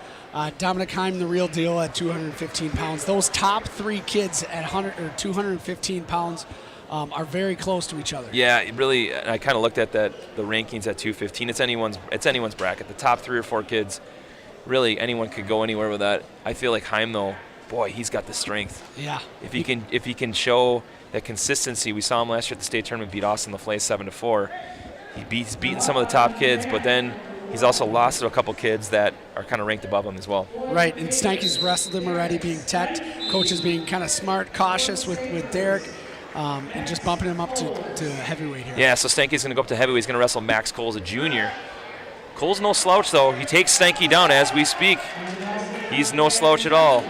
Dominic Heim, the real deal at 215 pounds. Those top three kids at 215 pounds are very close to each other. Yeah, really, I kind of looked at the rankings at 215. It's anyone's bracket. The top 3 or 4 kids, really anyone could go anywhere with that. I feel like Heim, though, boy, he's got the strength. Yeah. If he can show that consistency, we saw him last year at the state tournament beat Austin LaFlay 7-4. He's beaten some of the top kids, but then he's also lost to a couple kids that are kind of ranked above him as well. Right, and Steinke's wrestled him already, being teched. Coaches being kind of smart, cautious with Derek, and just bumping him up to heavyweight here. Yeah, so Steinke's going to go up to heavyweight. He's going to wrestle Max Coles, a junior. Coles no slouch, though. He takes Steinke down as we speak. He's no slouch at all,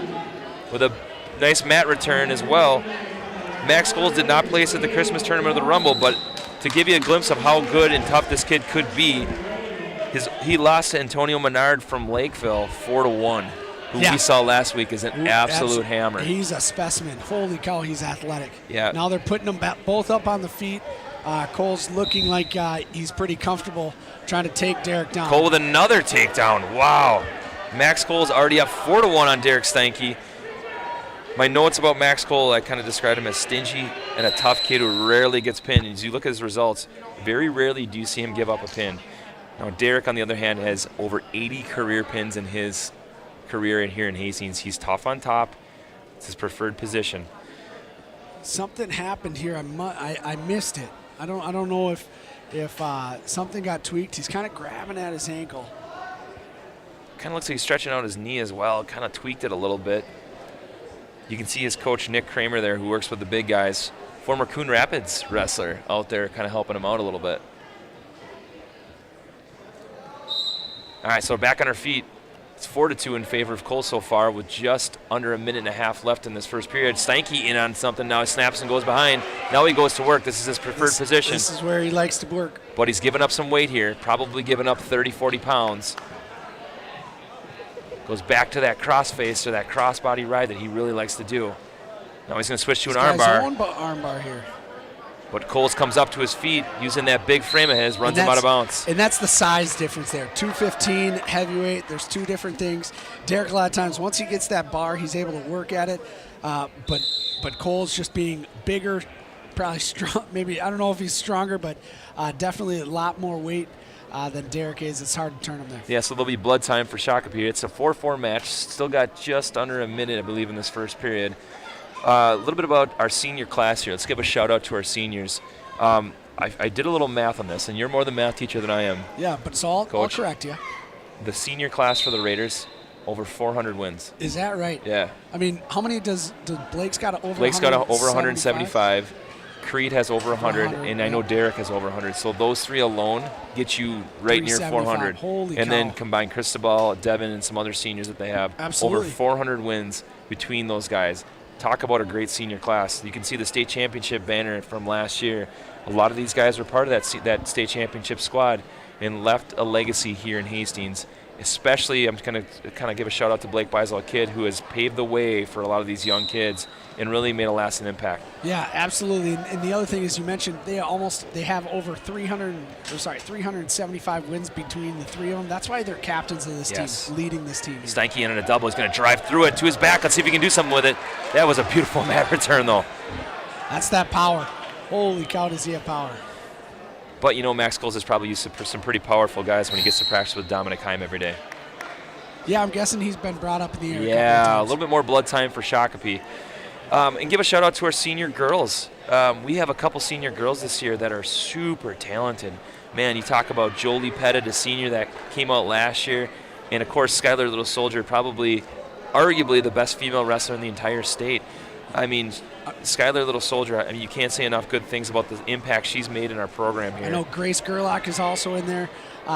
with a nice mat return as well. Max Coles did not place at the Christmas tournament of the Rumble, but to give you a glimpse of how good and tough this kid could be, he lost to Antonio Menard from Lakeville 4-1, who we saw last week is an absolute hammer. He's a specimen. Holy cow, he's athletic. Yeah. Now they're putting them both up on the feet. Cole's looking like he's pretty comfortable trying to take Derek down. Cole with another takedown. Wow. Max Cole's already up 4-1 on Derek Steinke. My notes about Max Cole, I kind of described him as stingy and a tough kid who rarely gets pinned. As you look at his results, very rarely do you see him give up a pin. Now, Derek, on the other hand, has over 80 career pins in his career here in Hastings. He's tough on top, It's his preferred position. Something happened here. I missed it. I don't know if something got tweaked. He's kind of grabbing at his ankle. Kind of looks like he's stretching out his knee as well. Kind of tweaked it a little bit. You can see his coach, Nick Kramer, there, who works with the big guys. Former Coon Rapids wrestler out there kind of helping him out a little bit. All right, so back on our feet. It's 4-2 in favor of Cole so far with just under a minute and a half left in this first period. Steinke in on something. Now he snaps and goes behind. Now he goes to work. This is his preferred position. This is where he likes to work. But he's giving up some weight here, probably giving up 30, 40 pounds. Goes back to that crossface or that crossbody ride that he really likes to do. Now he's going to switch to an armbar. Armbar here. But Coles comes up to his feet using that big frame of his, runs him out of bounds. And that's the size difference there. 215, heavyweight, there's two different things. Derek, a lot of times, once he gets that bar, he's able to work at it. But Coles just being bigger, probably strong. Maybe, I don't know if he's stronger, but definitely a lot more weight than Derek is. It's hard to turn him there. Yeah, so there'll be blood time for Shakopee. It's a 4-4 match. Still got just under a minute, I believe, in this first period. A little bit about our senior class here. Let's give a shout out to our seniors. I did a little math on this, and you're more the math teacher than I am. Yeah, but it's all correct, yeah. The senior class for the Raiders, over 400 wins. Is that right? Yeah. I mean, how many does Blake's got over? Blake's got over 175. Creed has over 100, and I know Derek has over 100. So those three alone get you right near 400. Holy and cow. Then combine Cristobal, Devin, and some other seniors that they have. Absolutely. Over 400 wins between those guys. Talk about a great senior class. You can see the state championship banner from last year. A lot of these guys were part of that state championship squad and left a legacy here in Hastings. Especially, I'm going to kind of give a shout out to Blake Beisel, kid who has paved the way for a lot of these young kids and really made a lasting impact. Yeah, absolutely. And the other thing is, you mentioned they have over 375 wins between the three of them. That's why they're captains of this team, leading this team. Steinke in on a double. He's going to drive through it to his back. Let's see if he can do something with it. That was a beautiful mat return, though. That's that power. Holy cow, does he have power. But, you know, Max Coles is probably used to some pretty powerful guys when he gets to practice with Dominic Heim every day. Yeah, I'm guessing he's been brought up in the air. Yeah, a little bit more blood time for Shakopee. And give a shout out to our senior girls. We have a couple senior girls this year that are super talented. Man, you talk about Jolie Pettit, a senior that came out last year. And, of course, Skylar Little Soldier, probably arguably the best female wrestler in the entire state. I mean, Skylar Little Soldier, I mean, you can't say enough good things about the impact she's made in our program here. I know Grace Gerlach is also in there.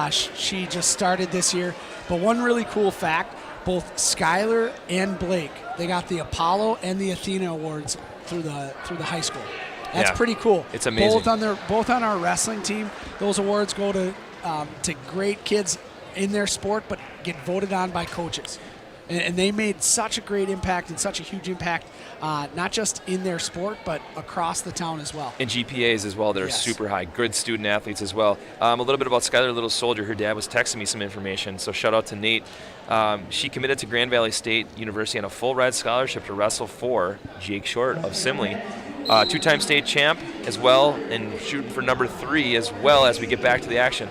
She just started this year. But one really cool fact, both Skylar and Blake, they got the Apollo and the Athena awards through the high school. That's pretty cool. It's amazing. Both on our wrestling team, those awards go to great kids in their sport, but get voted on by coaches. And they made such a great impact and such a huge impact, not just in their sport, but across the town as well. And GPAs as well that are super high. Good student athletes as well. A little bit about Skylar Little Soldier. Her dad was texting me some information, so shout out to Nate. She committed to Grand Valley State University on a full ride scholarship to wrestle for Jake Short of Simley. Two-time state champ as well, and shooting for number 3 as well as we get back to the action.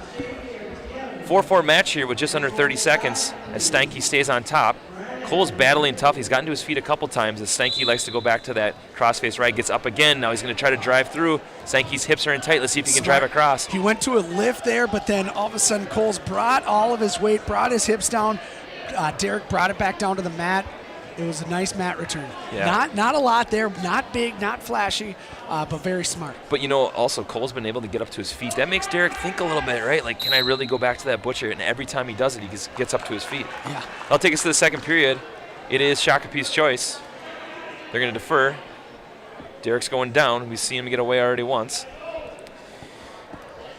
4-4 match here with just under 30 seconds as Steinke stays on top. Cole's battling tough. He's gotten to his feet a couple times as Steinke likes to go back to that crossface right. Gets up again. Now he's going to try to drive through. Steinke's hips are in tight. Let's see if he can drive across. He went to a lift there, but then all of a sudden Cole's brought all of his weight, brought his hips down. Derek brought it back down to the mat. It was a nice mat return. Yeah. Not a lot there, not big, not flashy, but very smart. But, you know, also Cole's been able to get up to his feet. That makes Derek think a little bit, right? Like, can I really go back to that butcher? And every time he does it, he gets up to his feet. Yeah. I'll take us to the second period. It is Shakopee's choice. They're going to defer. Derek's going down. We've seen him get away already once.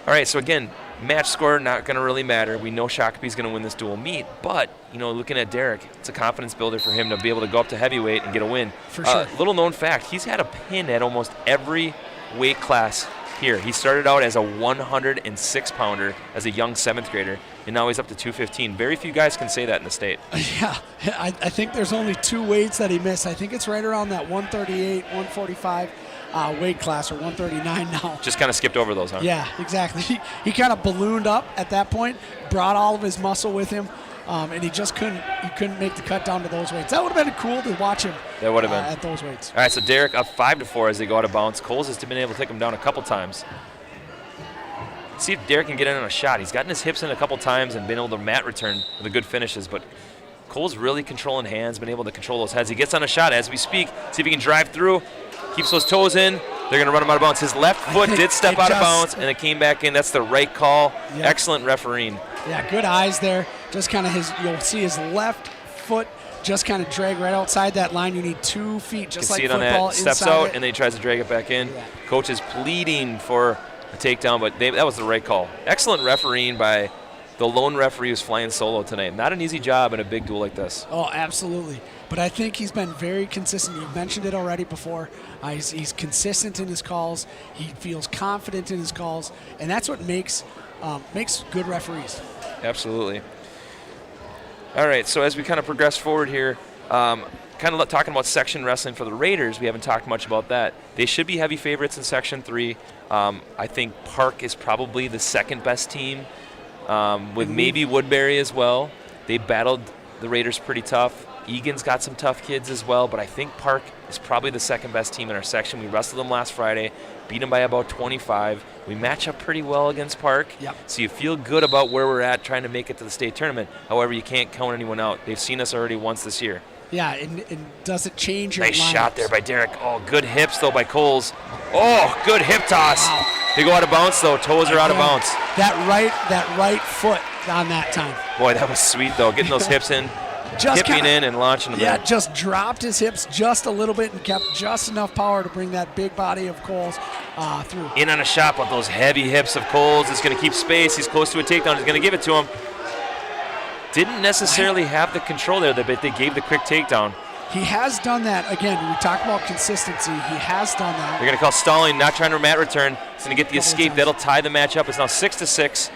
All right, so again, match score not going to really matter. We know Shakopee's going to win this dual meet, but, you know, looking at Derek, it's a confidence builder for him to be able to go up to heavyweight and get a win. For sure. Little known fact, he's had a pin at almost every weight class here. He started out as a 106-pounder as a young 7th grader, and now he's up to 215. Very few guys can say that in the state. Yeah, I think there's only 2 weights that he missed. I think it's right around that 138, 145 weight class, or 139 now. Just kind of skipped over those, huh? Yeah, exactly. He kind of ballooned up at that point, brought all of his muscle with him, and he just couldn't make the cut down to those weights. That would have been cool to watch him. That would have been at those weights. All right, so Derek up 5-4 as they go out of bounds. Coles has been able to take him down a couple times. See if Derek can get in on a shot. He's gotten his hips in a couple times and been able to mat return with the good finishes, but Cole's really controlling hands, been able to control those heads. He gets on a shot as we speak. See if he can drive through, keeps those toes in. They're going to run him out of bounds. His left foot did step out of bounds, and it came back in. That's the right call. Yeah. Excellent refereeing. Yeah, good eyes there. Just kind of you'll see his left foot just kind of drag right outside that line. You need 2 feet, just like football. You can see it on that. Steps inside out, it. and then he tries to drag it back in. Yeah. Coach is pleading for a takedown, but that was the right call. Excellent refereeing by the lone referee who's flying solo tonight. Not an easy job in a big duel like this. Oh, absolutely. But I think he's been very consistent. You've mentioned it already before. He's consistent in his calls. He feels confident in his calls, and that's what makes good referees. Absolutely. All right, so as we kind of progress forward here, kind of talking about section wrestling for the Raiders, we haven't talked much about that. They should be heavy favorites in Section 3. I think Park is probably the second best team, with maybe Woodbury as well. They battled the Raiders pretty tough. Egan's got some tough kids as well, but I think Park is probably the second best team in our section. We wrestled them last Friday, beat them by about 25. We match up pretty well against Park, so you feel good about where we're at trying to make it to the state tournament. However, you can't count anyone out. They've seen us already once this year. Yeah, and does it change your Nice lineups? shot there by Derek. Oh, good hips, though, by Coles. Oh, good hip toss. Wow. They go out of bounds, though. Toes are out of bounds. That right foot on that time. Boy, that was sweet, though, getting those hips in. Hipping in and launching them in. Just dropped his hips just a little bit and kept just enough power to bring that big body of Coles through. In on a shot, but those heavy hips of Coles. It's going to keep space. He's close to a takedown. He's going to give it to him. Didn't necessarily have the control there, but they gave the quick takedown. He has done that. Again, we talk about consistency. He has done that. They're going to call stalling, not trying to mat return. He's going to get the escape. That'll tie the match up. It's now 6-6.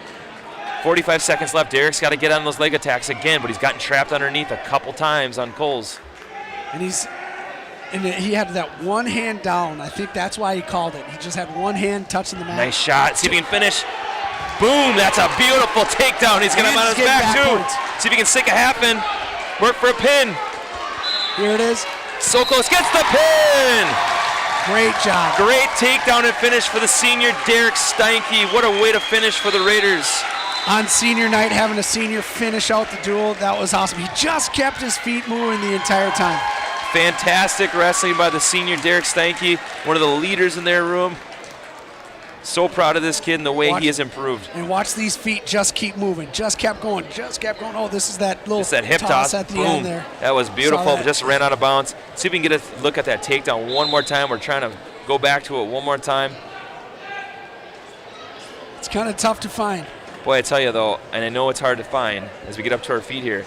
45 seconds left. Derek's got to get on those leg attacks again, but he's gotten trapped underneath a couple times on Coles. And he had that one hand down. I think that's why he called it. He just had one hand touching the mat. Nice shot. See if he can finish. Boom, that's a beautiful takedown. He's going to have on his back, too. See if he can stick a half in. Work for a pin. Here it is. So close. Gets the pin. Great job. Great takedown and finish for the senior Derek Steinke. What a way to finish for the Raiders. On senior night, having a senior finish out the duel, that was awesome. He just kept his feet moving the entire time. Fantastic wrestling by the senior Derek Steinke, one of the leaders in their room. So proud of this kid and the way he has improved. And watch these feet just keep moving. Just kept going. Oh, this is that little hip toss at the Boom. end there. That was beautiful. Just ran out of bounds. See if we can get a look at that takedown one more time. We're trying to go back to it one more time. It's kind of tough to find. Boy, I tell you, though, and I know it's hard to find as we get up to our feet here,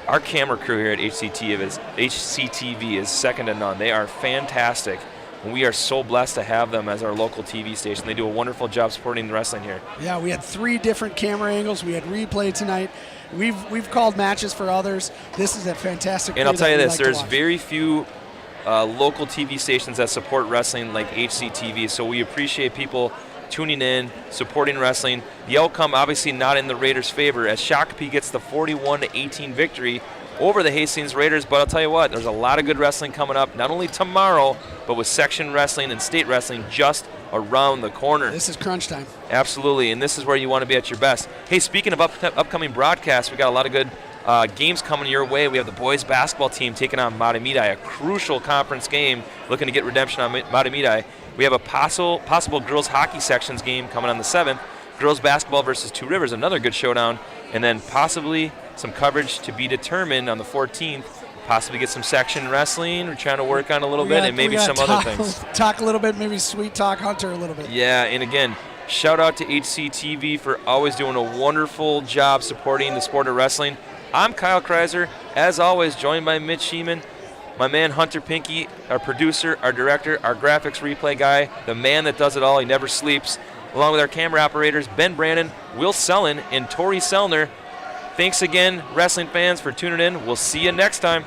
our camera crew here at HCTV is second to none. They are fantastic, and we are so blessed to have them as our local TV station. They do a wonderful job supporting the wrestling here. Yeah, we had 3 different camera angles. We had replay tonight. We've called matches for others. This is a fantastic. And I'll tell you this, there's very few local TV stations that support wrestling like HCTV, so we appreciate people tuning in, supporting wrestling. The outcome obviously not in the Raiders' favor as Shakopee gets the 41-18 victory over the Hastings Raiders. But I'll tell you what, there's a lot of good wrestling coming up, not only tomorrow, but with section wrestling and state wrestling just around the corner. This is crunch time. Absolutely, and this is where you want to be at your best. Hey, speaking of upcoming broadcasts, we got a lot of good games coming your way. We have the boys basketball team taking on Matamidi, a crucial conference game, looking to get redemption on Matamidi. We have a possible girls hockey sections game coming on the 7th. Girls basketball versus Two Rivers, another good showdown. And then possibly some coverage to be determined on the 14th. Possibly get some section wrestling. We're trying to work on a little bit and maybe some other things. Talk a little bit, maybe sweet talk Hunter a little bit. Yeah, and again, shout out to HCTV for always doing a wonderful job supporting the sport of wrestling. I'm Kyle Kreiser, as always, joined by Mitch Sheeman. My man Hunter Pinky, our producer, our director, our graphics replay guy, the man that does it all, he never sleeps, along with our camera operators, Ben Brandon, Will Sellen, and Tori Sellner. Thanks again, wrestling fans, for tuning in. We'll see you next time.